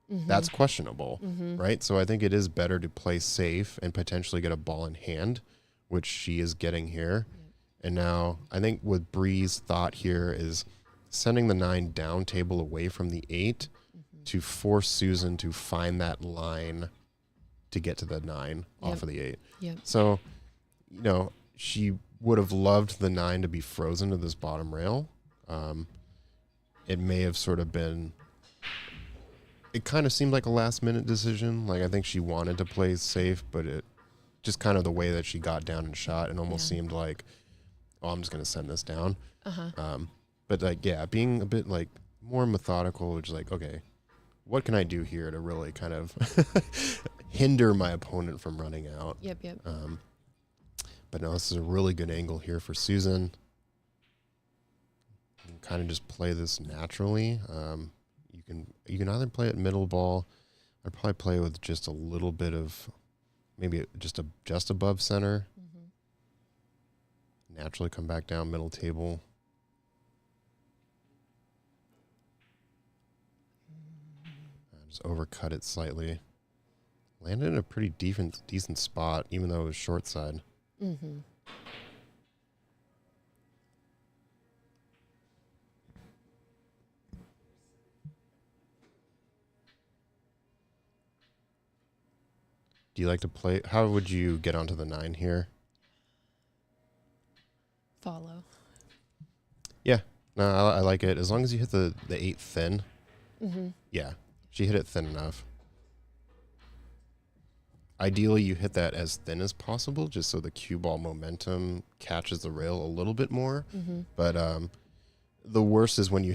Mm-hmm. That's questionable, mm-hmm. right? So I think it is better to play safe and potentially get a ball in hand, which she is getting here. Yep. And now I think what Brie's thought here is sending the 9 down table away from the 8 to force Susan to find that line to get to the 9 off of the 8. Yep. So, she would have loved the 9 to be frozen to this bottom rail. It may have sort of been, it kind of seemed like a last minute decision. I think she wanted to play safe, but it just kind of the way that she got down and shot, it almost seemed like, oh, I'm just going to send this down. Uh-huh. But being a bit more methodical, which is okay, what can I do here to really kind of hinder my opponent from running out? Yep. But no, this is a really good angle here for Susan. You can kind of just play this naturally. You can either play it middle ball. I'd probably play with just a little bit of maybe just above center. Naturally come back down middle table. Just overcut it slightly. Landed in a pretty decent spot, even though it was short side. Mm-hmm. Do you like to play? How would you get onto the 9 here? Follow. Yeah, no, I like it. As long as you hit the 8 thin. Mm-hmm. Yeah, she hit it thin enough. Ideally, you hit that as thin as possible, just so the cue ball momentum catches the rail a little bit more. Mm-hmm. But the worst is when you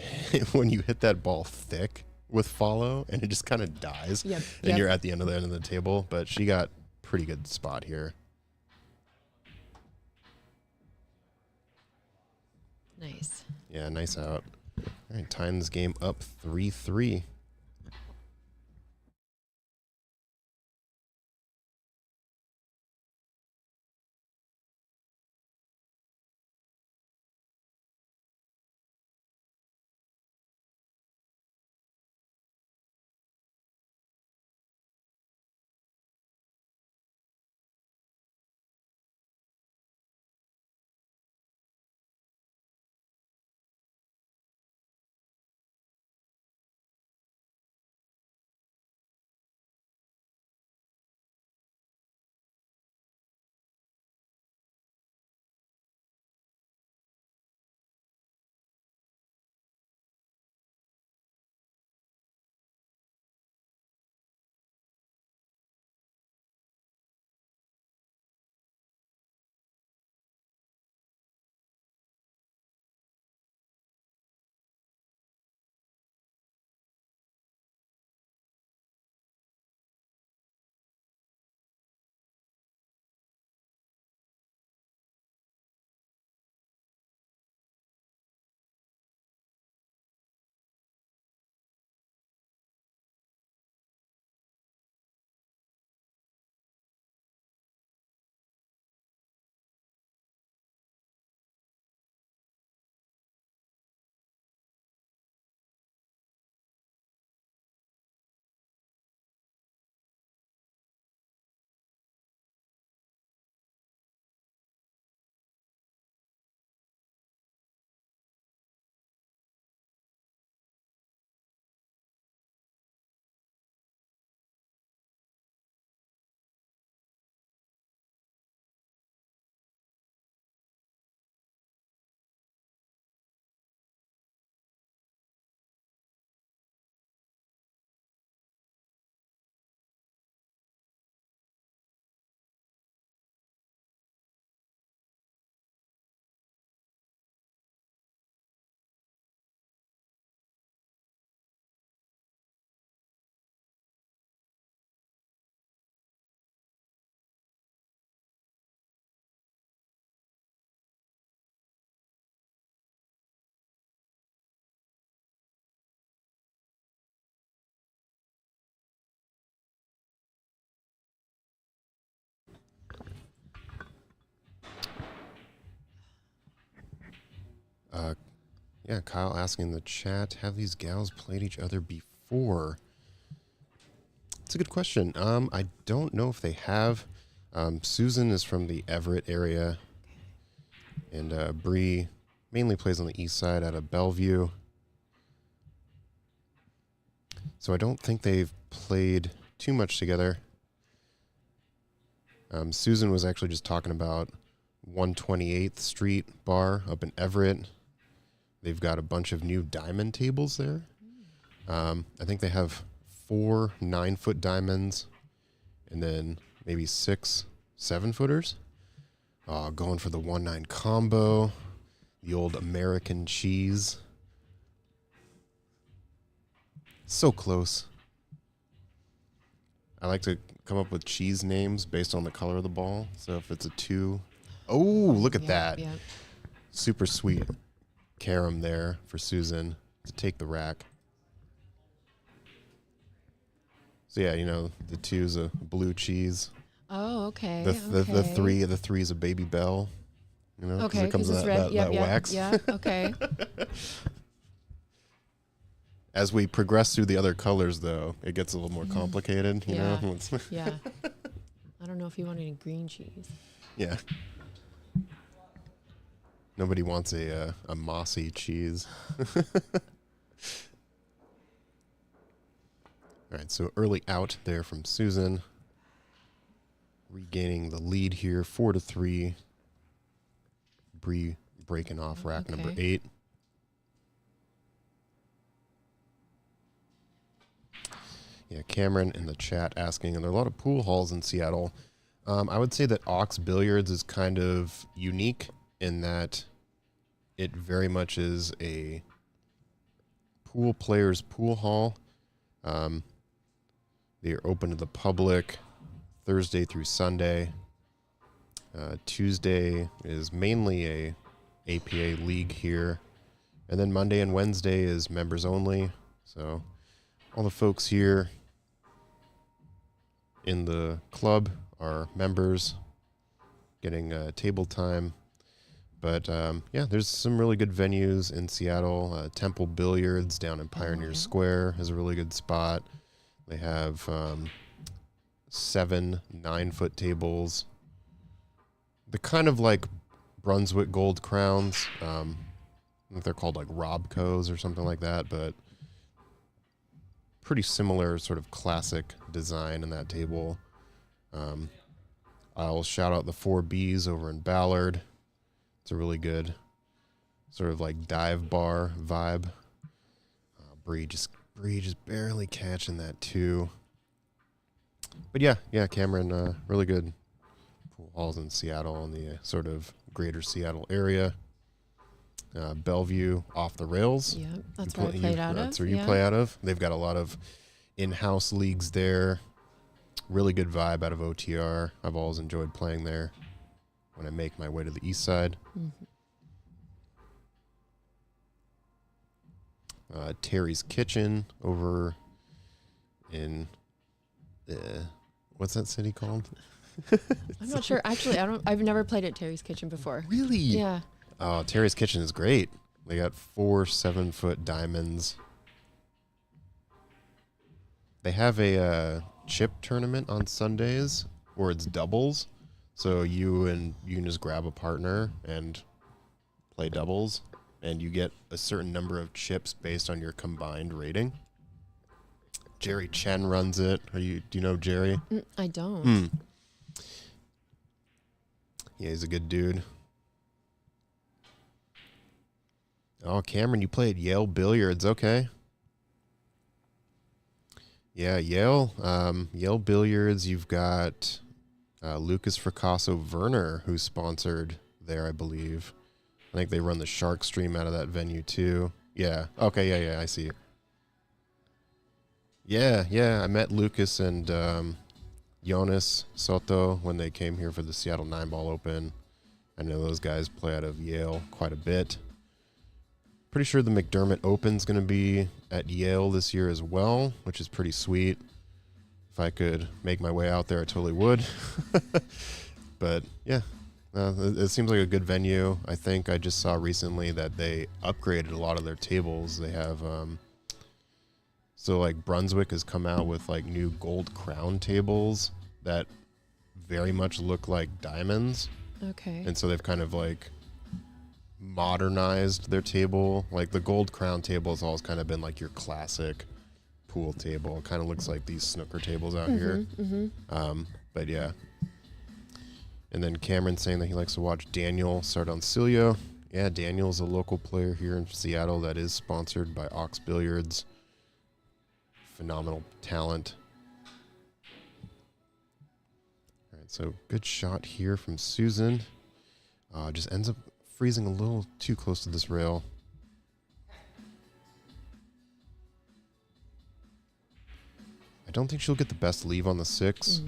when you hit that ball thick with follow, and it just kind of dies, and you're at the end of the table. But she got pretty good spot here. Nice. Yeah, nice out. All right, tying this game up 3-3. Yeah, Kyle asking in the chat, have these gals played each other before? It's a good question. I don't know if they have. Susan is from the Everett area, and Brie mainly plays on the east side out of Bellevue. So I don't think they've played too much together. Susan was actually just talking about 128th Street Bar up in Everett. They've got a bunch of new diamond tables there. I think they have 4 9-foot diamonds and then maybe 6 7-footers. Going for the 1-9 combo, the old American cheese. So close. I like to come up with cheese names based on the color of the ball. So if it's a 2, oh, look at that. Yep. Super sweet carom there for Susan to take the rack. So yeah, you know, the 2's a blue cheese. Oh, okay. The 3 is a baby bell. You know, okay, it comes it's that, red. that wax. Yeah. Okay. As we progress through the other colors, though, it gets a little more complicated, you know? Yeah. I don't know if you want any green cheese. Yeah. Nobody wants a mossy cheese. All right, so early out there from Susan. Regaining the lead here, 4-3. Brie breaking off rack number 8. Yeah, Cameron in the chat asking, and there are a lot of pool halls in Seattle. I would say that Ox Billiards is kind of unique in that it very much is a pool players pool hall. They are open to the public Thursday through Sunday. Tuesday is mainly a APA league here. And then Monday and Wednesday is members only. So all the folks here in the club are members getting table time. But yeah, there's some really good venues in Seattle. Temple Billiards down in Pioneer Square is a really good spot. They have 7 9-foot tables. They're kind of like Brunswick Gold Crowns. I think they're called like Robcos or something like that, but pretty similar sort of classic design in that table. I'll shout out the 4Bs over in Ballard. It's a really good sort of like dive bar vibe. Brie just barely catching that too. But yeah, Cameron, really good pool halls in Seattle in the sort of greater Seattle area. Bellevue off the rails. Yeah, that's where I played out of. That's where you play out of. They've got a lot of in-house leagues there. Really good vibe out of OTR. I've always enjoyed playing there when I make my way to the east side. Terry's Kitchen over in what's that city called? I'm not sure. Actually, I've never played at Terry's Kitchen before. Really? Yeah. Oh, Terry's Kitchen is great. They got 4 7-foot diamonds. They have a chip tournament on Sundays where it's doubles. So you can just grab a partner and play doubles, and you get a certain number of chips based on your combined rating. Jerry Chen runs it. Do you know Jerry? I don't. Yeah, he's a good dude. Oh, Cameron, you play at Yale Billiards. Okay. Yeah, Yale. Yale Billiards, you've got Lucas Fracasso Werner, who's sponsored there, I believe. I think they run the Shark Stream out of that venue, too. Yeah. Okay, yeah, I see. Yeah, I met Lucas and Jonas Soto when they came here for the Seattle 9-Ball Open. I know those guys play out of Yale quite a bit. Pretty sure the McDermott Open's going to be at Yale this year as well, which is pretty sweet. If I could make my way out there, I totally would. But yeah, it seems like a good venue. I think I just saw recently that they upgraded a lot of their tables. They have, so like Brunswick has come out with like new gold crown tables that very much look like diamonds. Okay. And so they've kind of like modernized their table. Like the gold crown table has always kind of been like your classic pool table. It kind of looks like these snooker tables out here. But yeah. And then Cameron saying that he likes to watch Daniel Sardoncillo. Yeah, Daniel's a local player here in Seattle that is sponsored by Ox Billiards. Phenomenal talent. All right, so good shot here from Susan. Just ends up freezing a little too close to this rail. I don't think she'll get the best leave on the 6,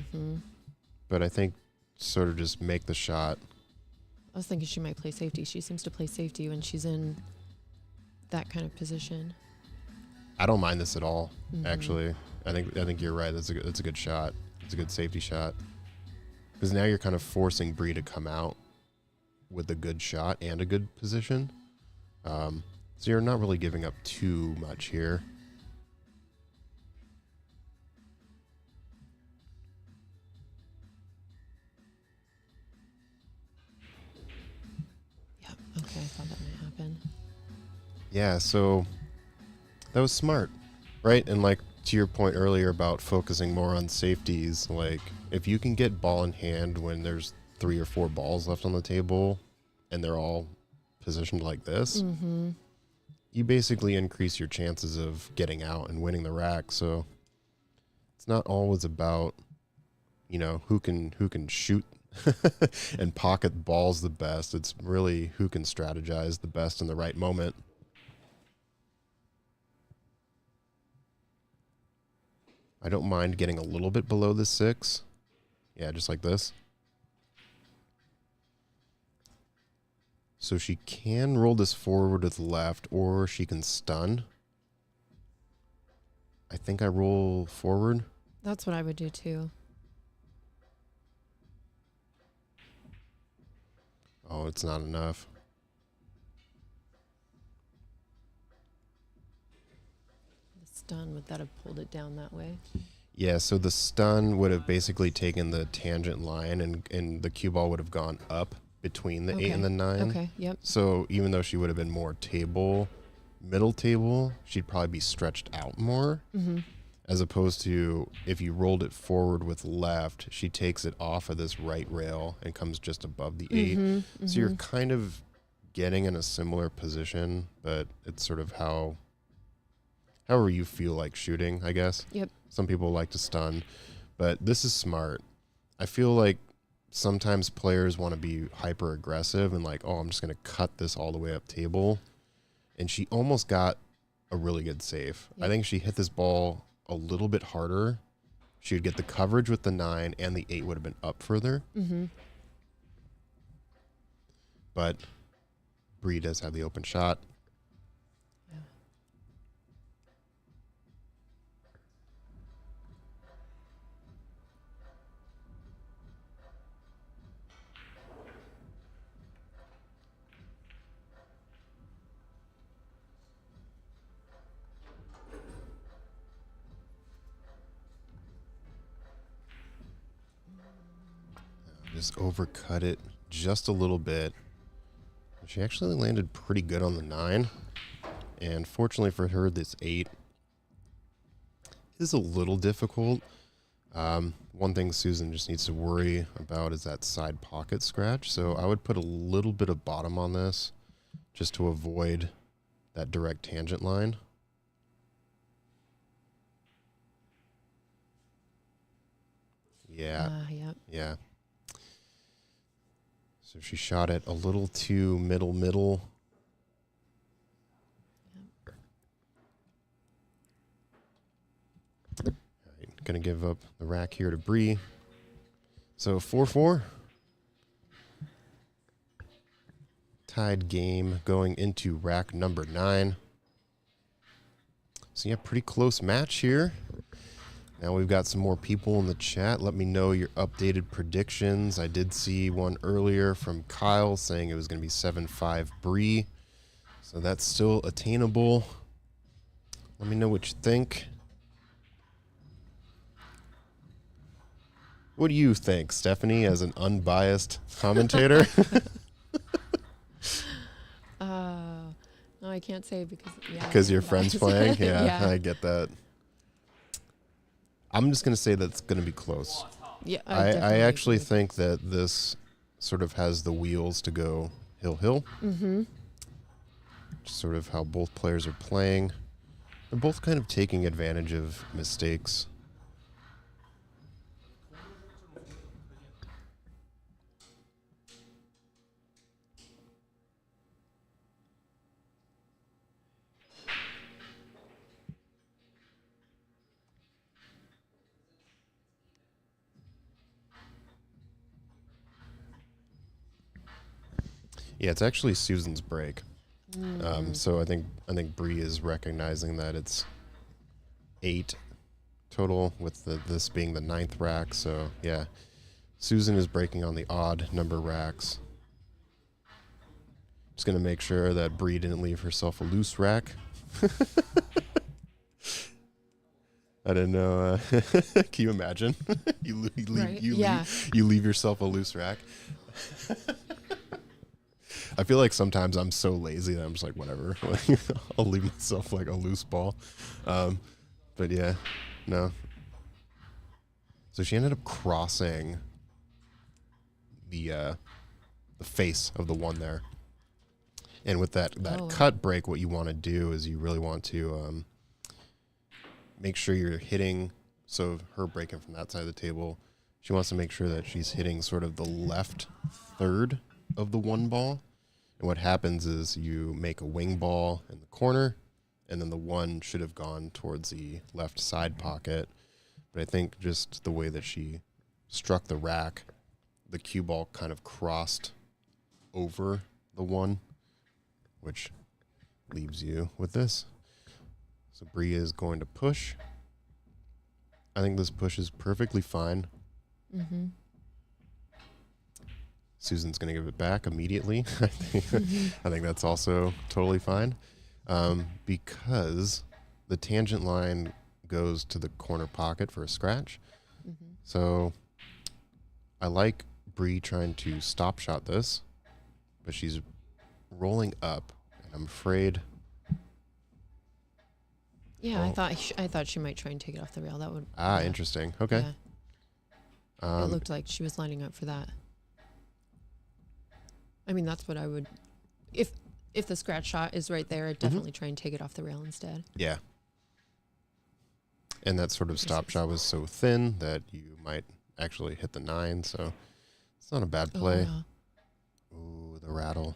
but I think sort of just make the shot. I was thinking she might play safety. She seems to play safety when she's in that kind of position. I don't mind this at all, actually. I think you're right. That's a good shot. It's a good safety shot. Because now you're kind of forcing Brie to come out with a good shot and a good position. So you're not really giving up too much here. Okay, I thought that might happen. Yeah, so that was smart, right? And like to your point earlier about focusing more on safeties, like if you can get ball in hand when there's 3 or 4 balls left on the table and they're all positioned like this, you basically increase your chances of getting out and winning the rack. So it's not always about, you know, who can shoot and pocket balls the best. It's really who can strategize the best in the right moment. I don't mind getting a little bit below the 6. Yeah, just like this. So she can roll this forward with left, or she can stun. I think I roll forward. That's what I would do too. Oh, it's not enough. The stun, would that have pulled it down that way? Yeah, so the stun would have basically taken the tangent line, and the cue ball would have gone up between the 8 and the 9. Okay, yep. So even though she would have been more middle table, she'd probably be stretched out more. As opposed to if you rolled it forward with left, she takes it off of this right rail and comes just above the 8. So you're kind of getting in a similar position, but it's sort of however you feel like shooting, I guess. Yep. Some people like to stun, but this is smart. I feel like sometimes players want to be hyper aggressive and like, oh, I'm just going to cut this all the way up table. And she almost got a really good save. Yep. I think she hit this ball a little bit harder. She would get the coverage with the 9, and the 8 would have been up further. But Brie does have the open shot. Yeah. Just overcut it just a little bit. She actually landed pretty good on the 9. And fortunately for her, this 8 is a little difficult. One thing Susan just needs to worry about is that side pocket scratch. So I would put a little bit of bottom on this just to avoid that direct tangent line. Yeah. Yep. Yeah. So she shot it a little too middle. All right, gonna give up the rack here to Brie. So 4-4. Tied game going into rack number 9. So yeah, pretty close match here. Now we've got some more people in the chat. Let me know your updated predictions. I did see one earlier from Kyle saying it was going to be 7-5 Brie. So that's still attainable. Let me know what you think. What do you think, Stephanie, as an unbiased commentator? No, I can't say because Because your friend's playing? Yeah, Yeah. I get that. I'm just going to say that's going to be close. Yeah, I actually think that this sort of has the wheels to go hill. Sort of how both players are playing. They're both kind of taking advantage of mistakes. Yeah, it's actually Susan's break. So I think Brie is recognizing that it's 8 total with this being the 9th rack. So yeah, Susan is breaking on the odd number racks. Just gonna make sure that Brie didn't leave herself a loose rack. I didn't know. Can you imagine? you leave yourself a loose rack. I feel like sometimes I'm so lazy that I'm just like, whatever. I'll leave myself like a loose ball. But yeah, no. So she ended up crossing the face of the one there. And with that cut break, what you want to do is you really want to make sure you're hitting. So her breaking from that side of the table, she wants to make sure that she's hitting sort of the left third of the one ball. And what happens is you make a wing ball in the corner, and then the one should have gone towards the left side pocket. But I think just the way that she struck the rack, the cue ball kind of crossed over the one, which leaves you with this. So Brie is going to push. I think this push is perfectly fine. Mm-hmm. Susan's going to give it back immediately. I think that's also totally fine, because the tangent line goes to the corner pocket for a scratch. Mm-hmm. So I like Brie trying to stop shot this, but she's rolling up, and I'm afraid. Yeah, I thought she might try and take it off the rail. That would. Interesting. Okay. Yeah. It looked like she was lining up for that. I mean, that's what I would. If the scratch shot is right there, I'd definitely try and take it off the rail instead. Yeah. And that sort of stop shot was so thin that you might actually hit the 9, so it's not a bad play. Oh, yeah. Ooh, the rattle.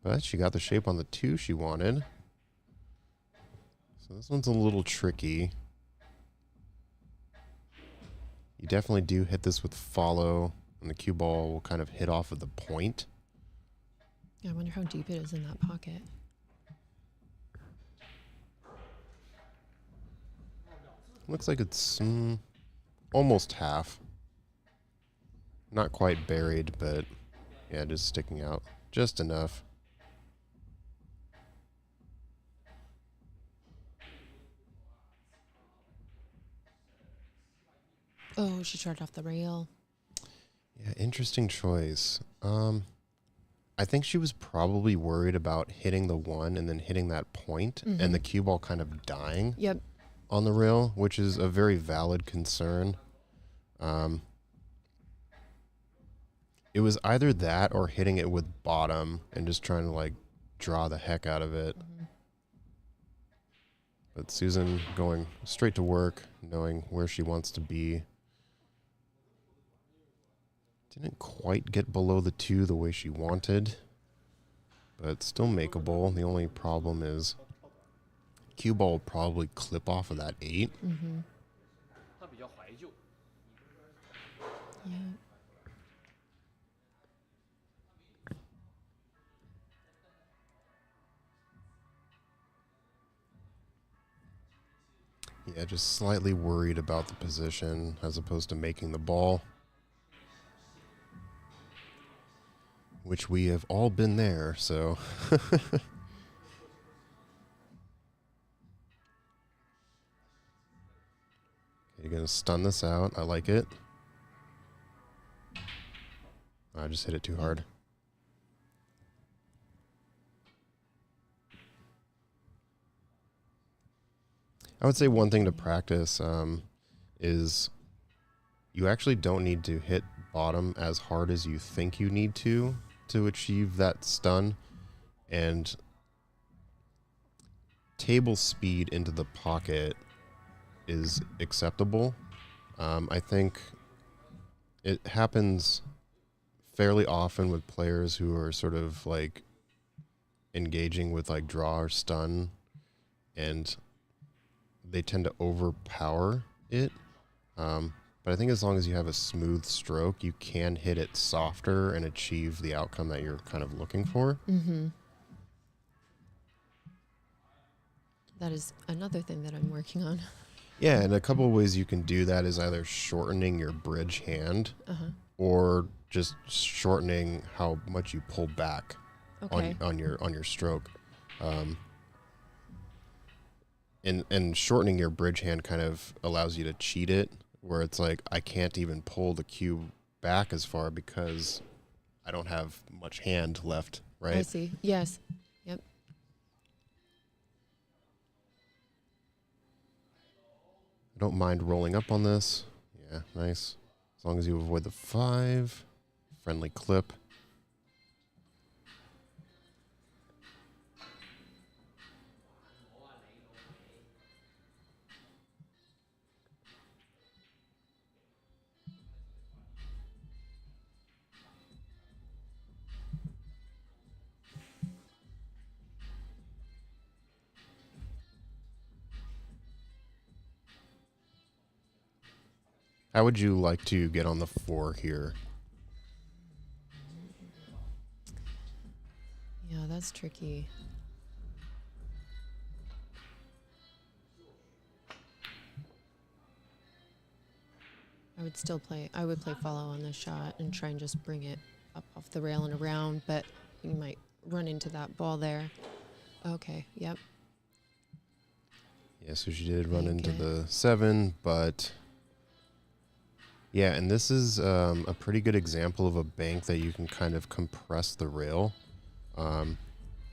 But she got the shape on the 2 she wanted. So this one's a little tricky. You definitely do hit this with follow, and the cue ball will kind of hit off of the point. Yeah, I wonder how deep it is in that pocket. Looks like it's almost half. Not quite buried, but yeah, just sticking out just enough. Oh, she tried off the rail. Yeah, interesting choice. I think she was probably worried about hitting the 1 and then hitting that point, and the cue ball kind of dying. Yep. On the rail, which is a very valid concern. It was either that or hitting it with bottom and just trying to like draw the heck out of it. Mm-hmm. But Susan going straight to work, knowing where she wants to be. Didn't quite get below the 2 the way she wanted, but still makeable. The only problem is cue ball will probably clip off of that 8. Mm-hmm. Yeah. Yeah, just slightly worried about the position as opposed to making the ball. Which we have all been there, so. You're going to stun this out. I like it. I just hit it too hard. I would say one thing to practice is you actually don't need to hit bottom as hard as you think you need to achieve that stun. And table speed into the pocket is acceptable. I think it happens fairly often with players who are sort of like engaging with like draw or stun, and they tend to overpower it. But I think as long as you have a smooth stroke, you can hit it softer and achieve the outcome that you're kind of looking for. Mm-hmm. That is another thing that I'm working on. Yeah, and a couple of ways you can do that is either shortening your bridge hand or just shortening how much you pull back on your stroke. And shortening your bridge hand kind of allows you to cheat it, where it's like I can't even pull the cue back as far because I don't have much hand left, right? I see. Yes. Yep. I don't mind rolling up on this. Yeah, nice. As long as you avoid the 5. Friendly clip. How would you like to get on the 4 here? Yeah, that's tricky. I would play follow on this shot and try and just bring it up off the rail and around, but you might run into that ball there. Okay, yep. Yeah, so she did run Bank into it. the 7, but yeah, and this is a pretty good example of a bank that you can kind of compress the rail.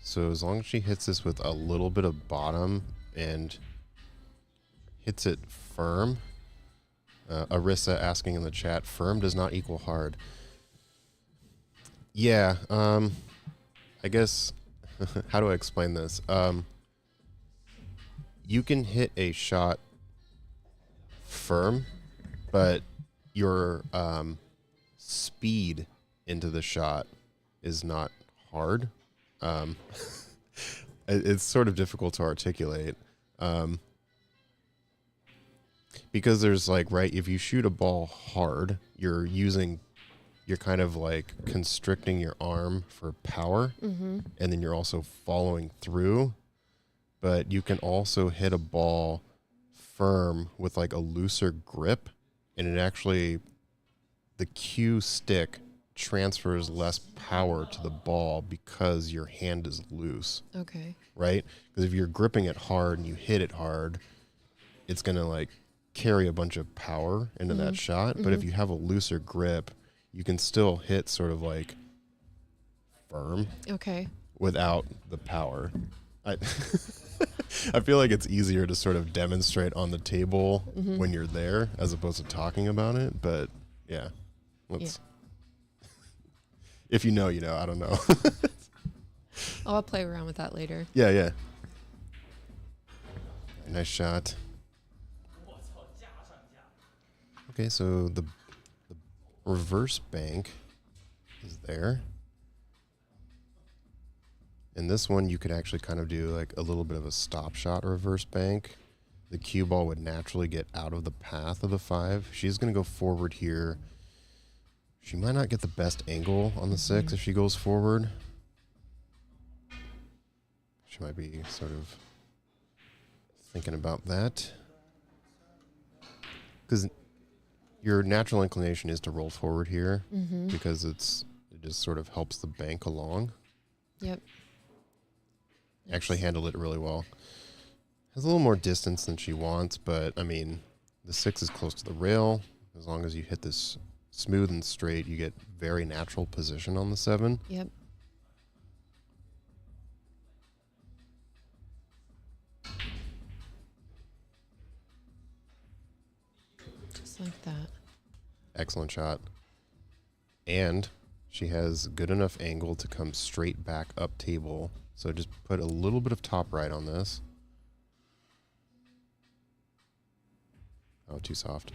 So as long as she hits this with a little bit of bottom and hits it firm, Arissa asking in the chat, firm does not equal hard. Yeah, I guess, how do I explain this? You can hit a shot firm, but your speed into the shot is not hard. It's sort of difficult to articulate. Because there's like, right, if you shoot a ball hard, you're kind of like constricting your arm for power, and then you're also following through. But you can also hit a ball firm with like a looser grip, and it actually, the cue stick transfers less power to the ball because your hand is loose, Okay. right? Because if you're gripping it hard and you hit it hard, it's going to like carry a bunch of power into that shot. But if you have a looser grip, you can still hit sort of like firm Okay. without the power. I I feel like it's easier to sort of demonstrate on the table when you're there as opposed to talking about it. But yeah, let's. If you know, you know. I don't know. I'll play around with that later. Yeah, yeah. Nice shot. Okay, so the reverse bank is there. And this one, you could actually kind of do like a little bit of a stop shot reverse bank. The cue ball would naturally get out of the path of the 5. She's going to go forward here. She might not get the best angle on the 6 if she goes forward. She might be sort of thinking about that. Because your natural inclination is to roll forward here because it just sort of helps the bank along. Yep. Actually handled it really well. Has a little more distance than she wants, but I mean, the 6 is close to the rail. As long as you hit this smooth and straight, you get very natural position on the 7. Yep. Just like that. Excellent shot. And she has good enough angle to come straight back up table. So just put a little bit of top right on this. Oh, too soft.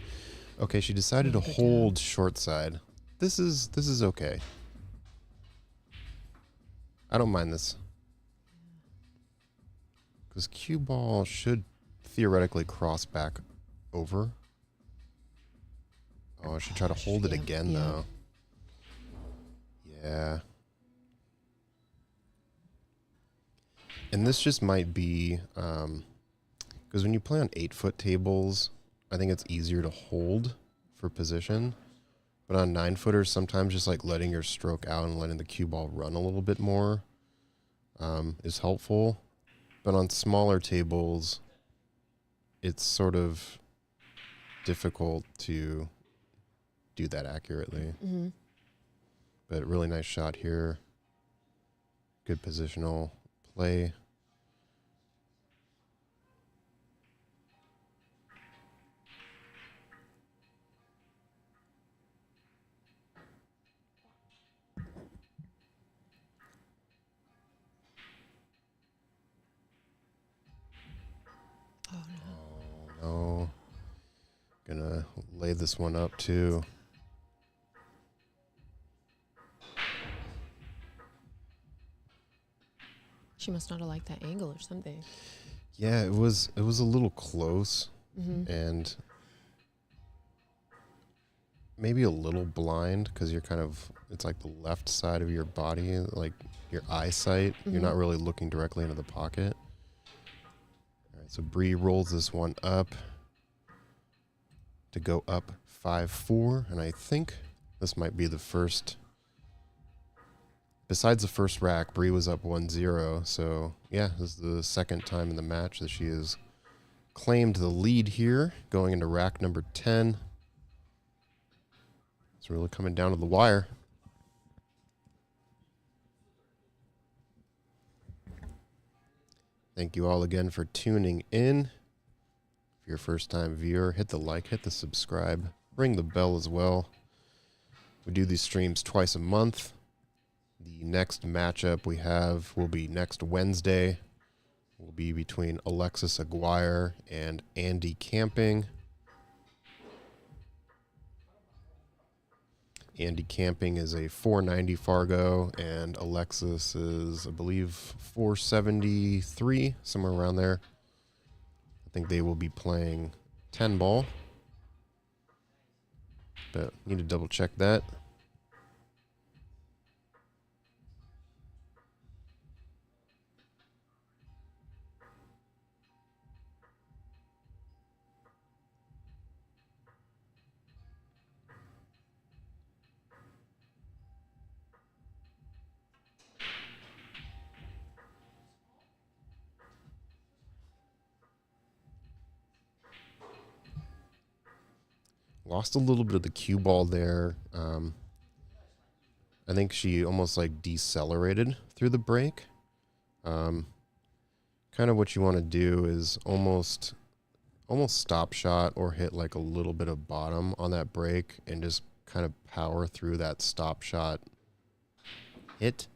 Okay, she decided to hold short side. This is okay. I don't mind this. Because cue ball should theoretically cross back over. Oh, I should try to hold it again, though. Yeah. And this just might be... because when you play on 8-foot tables, I think it's easier to hold for position. But on 9-footers, sometimes just like letting your stroke out and letting the cue ball run a little bit more is helpful. But on smaller tables, it's sort of difficult to do that accurately. But really nice shot here. Good positional play. Oh, no. Oh, no. Gonna lay this one up too. She must not have liked that angle or something. Yeah, it was a little close Mm-hmm. and maybe a little blind because you're kind of, it's like the left side of your body, like your eyesight. Mm-hmm. You're not really looking directly into the pocket. All right, so Brie rolls this one up to go up 5-4, and I think this might be the first. Besides the first rack, Brie was up 1-0. So, yeah, this is the second time in the match that she has claimed the lead here, going into rack number 10. It's really coming down to the wire. Thank you all again for tuning in. If you're a first-time viewer, hit the like, hit the subscribe, ring the bell as well. We do these streams twice a month. The next matchup we have will be next Wednesday. Will be between Alexis Aguirre and Andy Camping. Andy Camping is a 490 Fargo, and Alexis is, I believe, 473, somewhere around there. I think they will be playing 10 ball, but need to double check that. Lost a little bit of the cue ball there. I think she almost like decelerated through the break. Kind of what you want to do is almost stop shot or hit like a little bit of bottom on that break and just kind of power through that stop shot hit.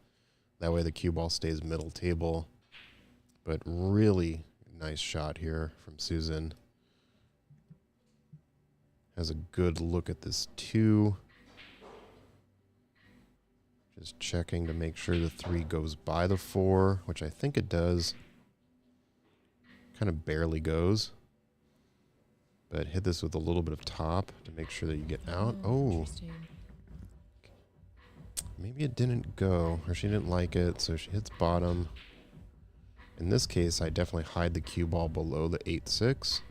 That way the cue ball stays middle table. But really nice shot here from Susan. Has a good look at this 2. Just checking to make sure the 3 goes by the 4, which I think it does. Kind of barely goes. But hit this with a little bit of top to make sure that you get out. Oh. Maybe it didn't go, or she didn't like it, so she hits bottom. In this case, I definitely hide the cue ball below the 8-6.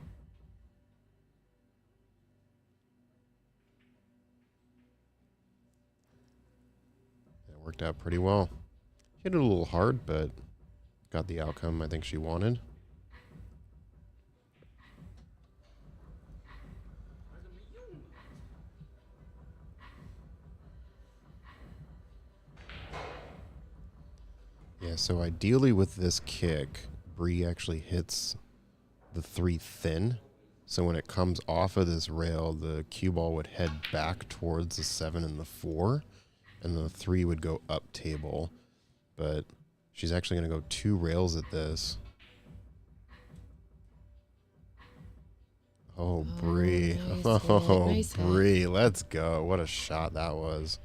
That worked out pretty well. Hit it a little hard, but got the outcome I think she wanted. Yeah, so ideally with this kick, Brie actually hits the 3 thin. So when it comes off of this rail, the cue ball would head back towards the 7 and the 4, and the 3 would go up table. But she's actually going to go 2 rails at this. Oh, Brie. Nice Oh, nice Brie. Let's go. What a shot that was.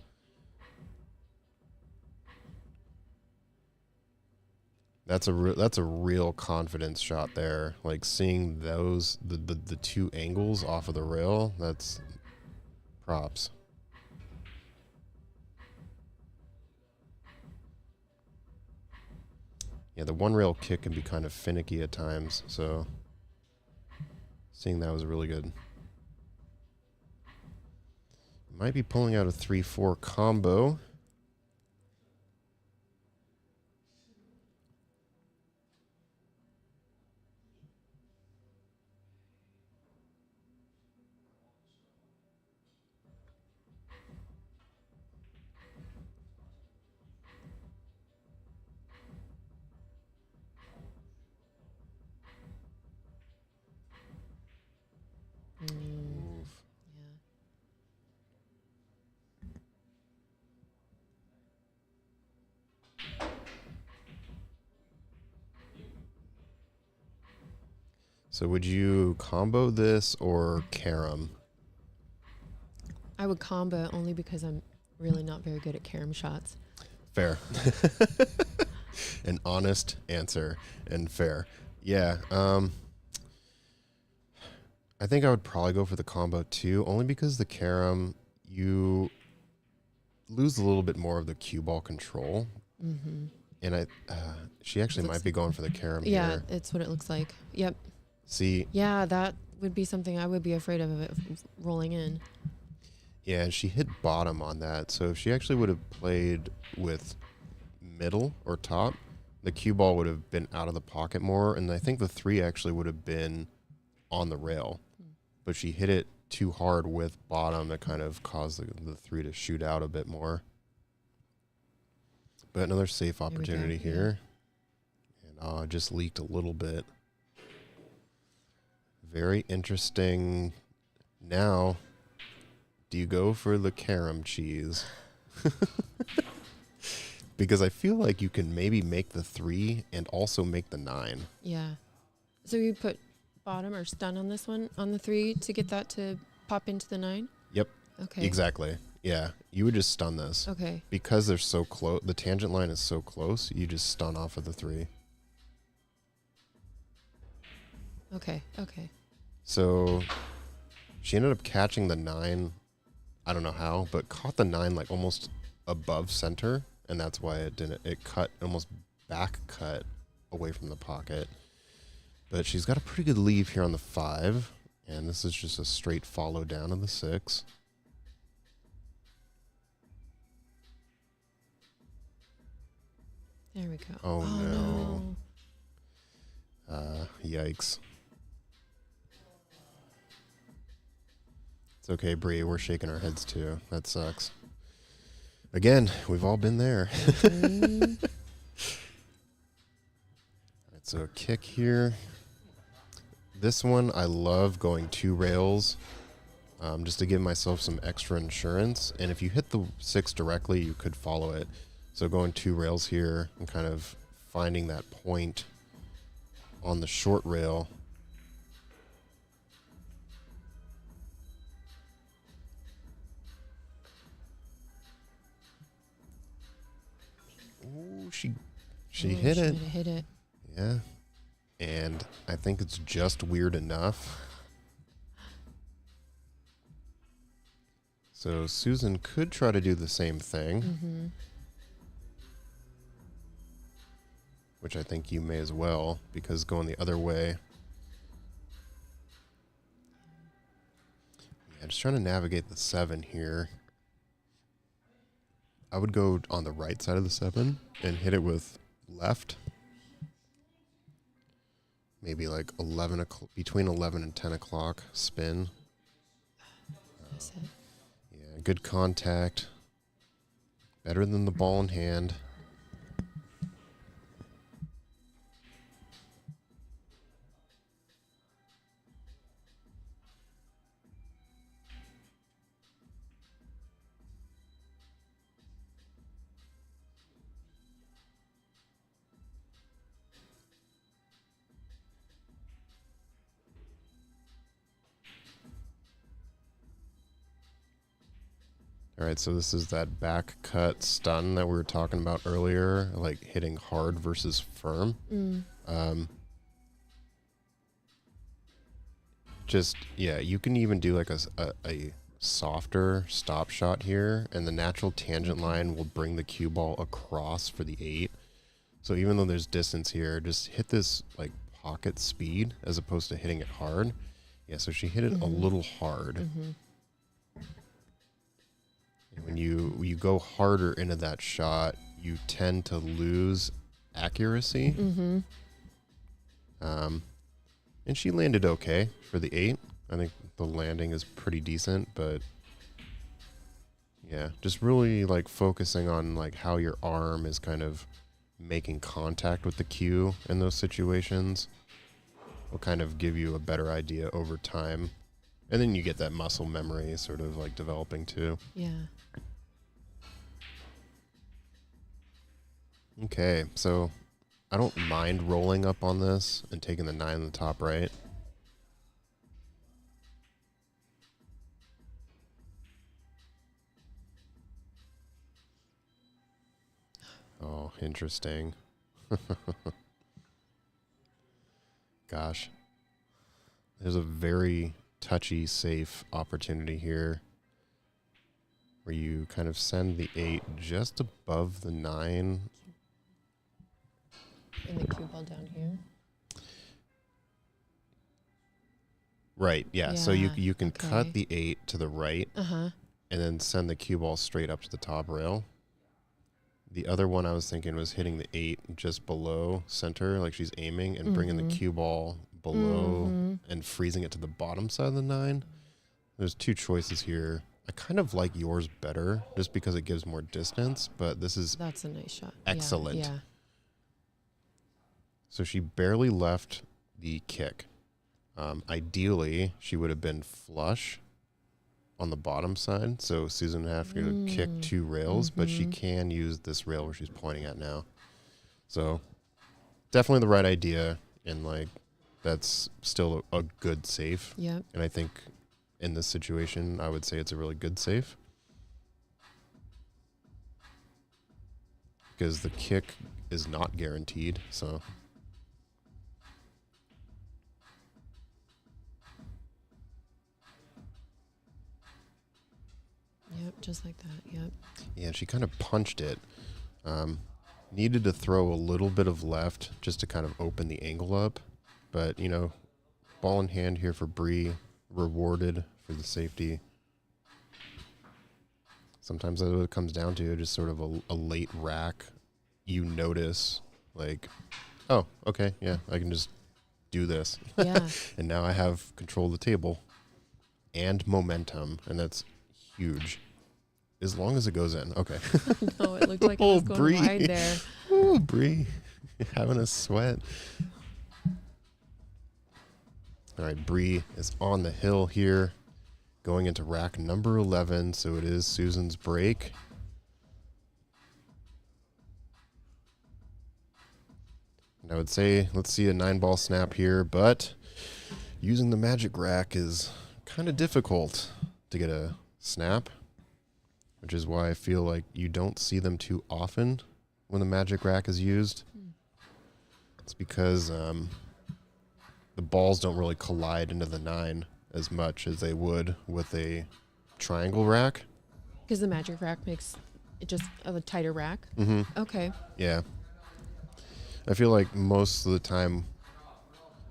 That's a real confidence shot there. Like seeing those the 2 angles off of the rail, that's props. Yeah, the 1 rail kick can be kind of finicky at times, so seeing that was really good. Might be pulling out a 3-4 combo. So would you combo this or carom? I would combo only because I'm really not very good at carom shots. Fair. An honest answer and fair. Yeah. I think I would probably go for the combo too, only because the carom, you lose a little bit more of the cue ball control. Mm-hmm. And she actually might be going for the carom Yeah, here. it's what it looks like. Yep. See, Yeah, that would be something I would be afraid of it rolling in. yeah, and she hit bottom on that. So if she actually would have played with middle or top, the cue ball would have been out of the pocket more, and I think the 3 actually would have been on the rail. But she hit it too hard with bottom that kind of caused the 3 to shoot out a bit more. But another safe opportunity here. And just leaked a little bit. Very interesting. Now, do you go for the carom cheese? Because I feel like you can maybe make the 3 and also make the 9. Yeah. So you put bottom or stun on this one, on the 3, to get that to pop into the 9? Yep. Okay. Exactly. Yeah. You would just stun this. Okay. Because they're so close, the tangent line is so close, you just stun off of the 3. Okay. Okay. So she ended up catching the 9, I don't know how, but caught the 9 like almost above center, and that's why it cut, almost back cut away from the pocket. But she's got a pretty good leave here on the 5, and this is just a straight follow down of the 6. There we go. Oh no. Yikes. It's okay, Brie. We're shaking our heads too. That sucks. Again, we've all been there. Mm-hmm. Alright, so a kick here. This one, I love going 2 rails just to give myself some extra insurance. And if you hit the 6 directly, you could follow it. So going 2 rails here and kind of finding that point on the short rail. Ooh, she hit it. Hit it. Yeah. And I think it's just weird enough. So Susan could try to do the same thing. Mm-hmm. Which I think you may as well, because going the other way. Yeah, just trying to navigate the 7 here. I would go on the right side of the 7 and hit it with left. Maybe like 11 o'clock, between 11 and 10 o'clock spin. That's it. Yeah, good contact. Better than the ball in hand. All right, so this is that back cut stun that we were talking about earlier, like hitting hard versus firm. You can even do like a softer stop shot here, and the natural tangent line will bring the cue ball across for the 8. So even though there's distance here, just hit this like pocket speed as opposed to hitting it hard. Yeah, so she hit it a little hard. Mm-hmm. And when you go harder into that shot, you tend to lose accuracy. Mm-hmm. And she landed okay for the 8. I think the landing is pretty decent, but yeah, just really like focusing on like how your arm is kind of making contact with the cue in those situations will kind of give you a better idea over time. And then you get that muscle memory sort of like developing too. Yeah. Okay, so I don't mind rolling up on this and taking the 9 on the top right. Oh, interesting. Gosh. There's a very touchy, safe opportunity here where you kind of send the 8 just above the 9. And the cue ball down here. Right, yeah. So you can okay. cut the 8 to the right Uh-huh. and then send the cue ball straight up to the top rail. The other one I was thinking was hitting the 8 just below center, like she's aiming, and bringing the cue ball below and freezing it to the bottom side of the 9. There's 2 choices here. I kind of like yours better just because it gives more distance, but this is That's a nice shot. excellent. Yeah. So she barely left the kick. Ideally, she would have been flush on the bottom side, so Susan would have to kick 2 rails, but she can use this rail where she's pointing at now. So definitely the right idea, and like that's still a good save. Yep. And I think in this situation, I would say it's a really good save because the kick is not guaranteed. So Yep, just like that. Yep. yeah, she kind of punched it. Needed to throw a little bit of left just to kind of open the angle up. But, you know, ball in hand here for Brie, rewarded for the safety. Sometimes that's what it comes down to, just sort of a late rack. You notice, like, oh, okay, yeah, I can just do this. Yeah. And now I have control of the table and momentum, and that's huge. As long as it goes in. Okay. No, it looked like it was going Brie. wide there. Oh, Brie. Having a sweat. All right, Brie is on the hill here, going into rack number 11, so it is Susan's break. And I would say, let's see a 9-ball snap here, but using the magic rack is kind of difficult to get a snap, which is why I feel like you don't see them too often when the magic rack is used. It's because the balls don't really collide into the 9 as much as they would with a triangle rack. Because the magic rack makes it just a tighter rack. Mm-hmm. Okay. Yeah. I feel like most of the time,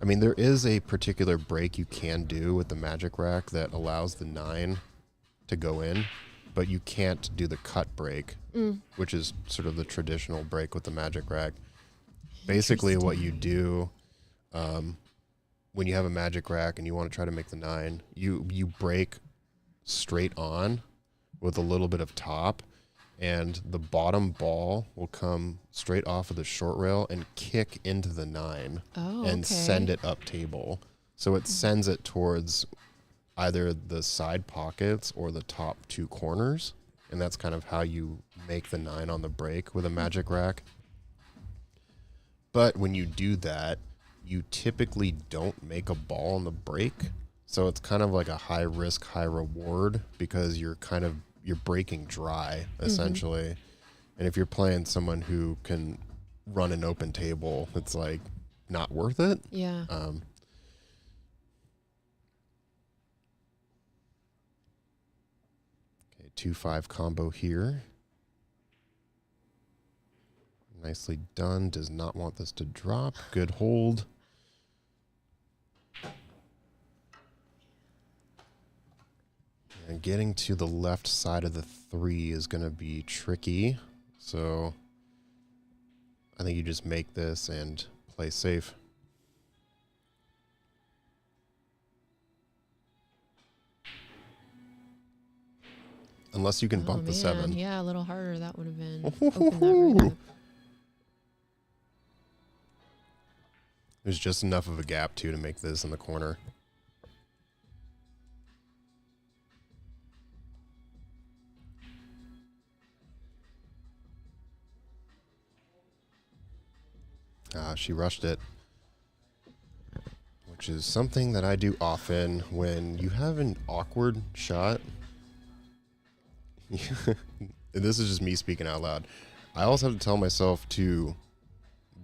I mean, there is a particular break you can do with the magic rack that allows the 9 to go in, but you can't do the cut break, which is sort of the traditional break with the magic rack. Basically, what you do when you have a magic rack and you want to try to make the 9, you break straight on with a little bit of top, and the bottom ball will come straight off of the short rail and kick into the 9 and send it up table. So it sends it towards either the side pockets or the top 2 corners, and that's kind of how you make the 9 on the break with a magic rack. But when you do that, you typically don't make a ball on the break, so it's kind of like a high risk, high reward because you're breaking dry essentially. And if you're playing someone who can run an open table, it's like not worth it. Yeah. Okay, 2-5 combo here. Nicely done. Does not want this to drop. Good hold. And getting to the left side of the 3 is going to be tricky. So I think you just make this and play safe. Unless you can bump the 7. Yeah, a little harder. That would have been. Open that right up. There's just enough of a gap, too, to make this in the corner. She rushed it, which is something that I do often when you have an awkward shot. This is just me speaking out loud. I also have to tell myself to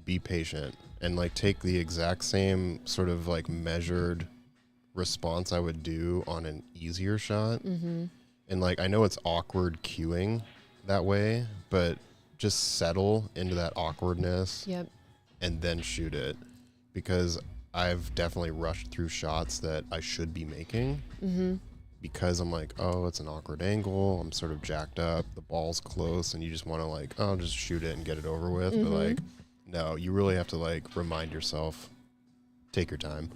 be patient and like take the exact same sort of like measured response I would do on an easier shot. Mm-hmm. And like, I know it's awkward cueing that way, but just settle into that awkwardness. Yep. And then shoot it, because I've definitely rushed through shots that I should be making. Mm-hmm. Because I'm like, oh, it's an awkward angle. I'm sort of jacked up. The ball's close, and you just want to like, oh, just shoot it and get it over with. Mm-hmm. But like, no, you really have to like remind yourself, take your time.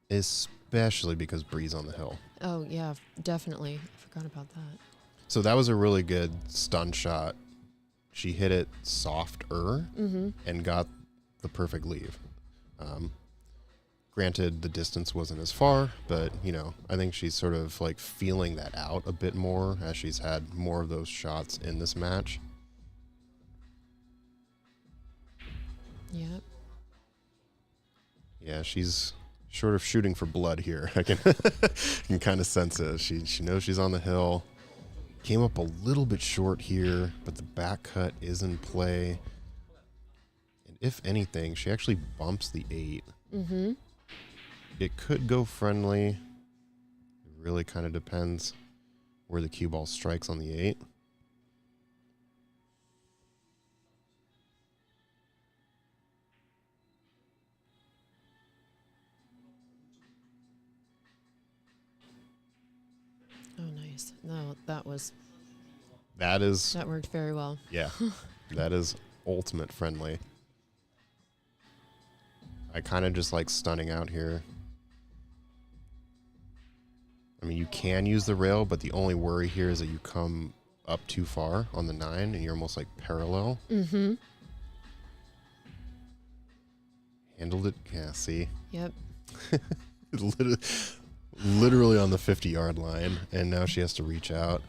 Especially because Brie's on the hill. Oh yeah, definitely. I forgot about that. So that was a really good stun shot. She hit it softer and got the perfect leave. Granted, the distance wasn't as far, but, you know, I think she's sort of like feeling that out a bit more as she's had more of those shots in this match. Yep. Yeah, she's sort of shooting for blood here. I can can kind of sense it. She knows she's on the hill. Came up a little bit short here, but the back cut is in play. And if anything, she actually bumps the 8. Mm-hmm. It could go friendly. It really kind of depends where the cue ball strikes on the 8. Oh, nice. No, that worked very well. Yeah, that is ultimate friendly. I kind of just like stunning out here. I mean, you can use the rail, but the only worry here is that you come up too far on the 9 and you're almost like parallel. Mm-hmm. Handled it. Yeah, see? Yep. Literally on the 50-yard line, and now she has to reach out.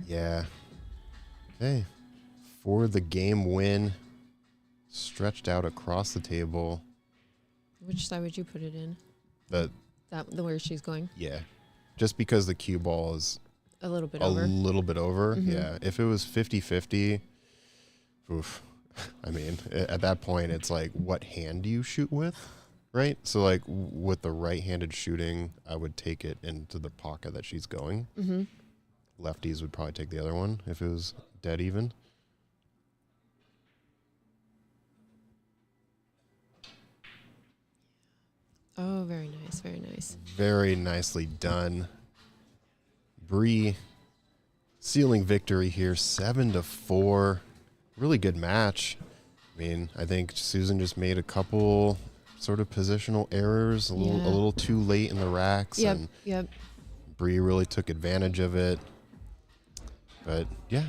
Yeah. Okay. For the game win, stretched out across the table. Which side would you put it in? The where she's going? Yeah. Just because the cue ball is A little bit a over. little bit over. Mhm. Yeah. If it was 50-50, oof. I mean, at that point, it's like, what hand do you shoot with? Right? So, like, with the right-handed shooting, I would take it into the pocket that she's going. Mm-hmm. Lefties would probably take the other one if it was dead even. Oh, very nice. Very nice. Very nicely done. Brie sealing victory here, 7-4. Really good match. I mean, I think Susan just made a couple sort of positional errors, a little too late in the racks, and Brie really took advantage of it. But yeah,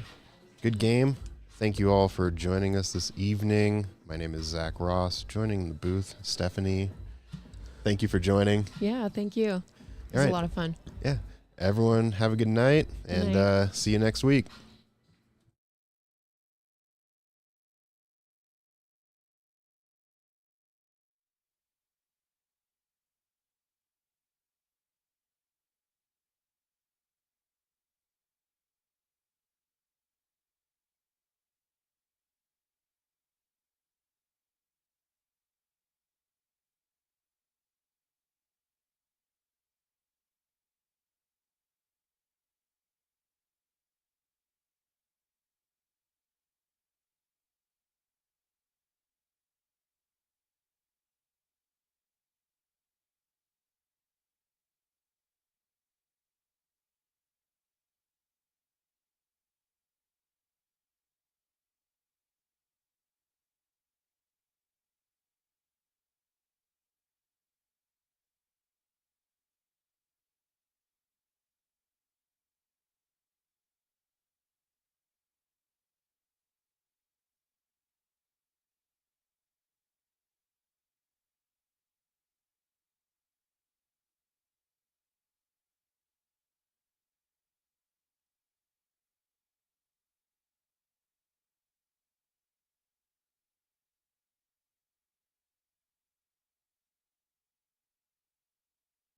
good game. Thank you all for joining us this evening. My name is Zach Ross. Joining the booth, Stephanie. Thank you for joining. Yeah, thank you. It was a lot of fun. Yeah. Everyone have a good night, and see you next week.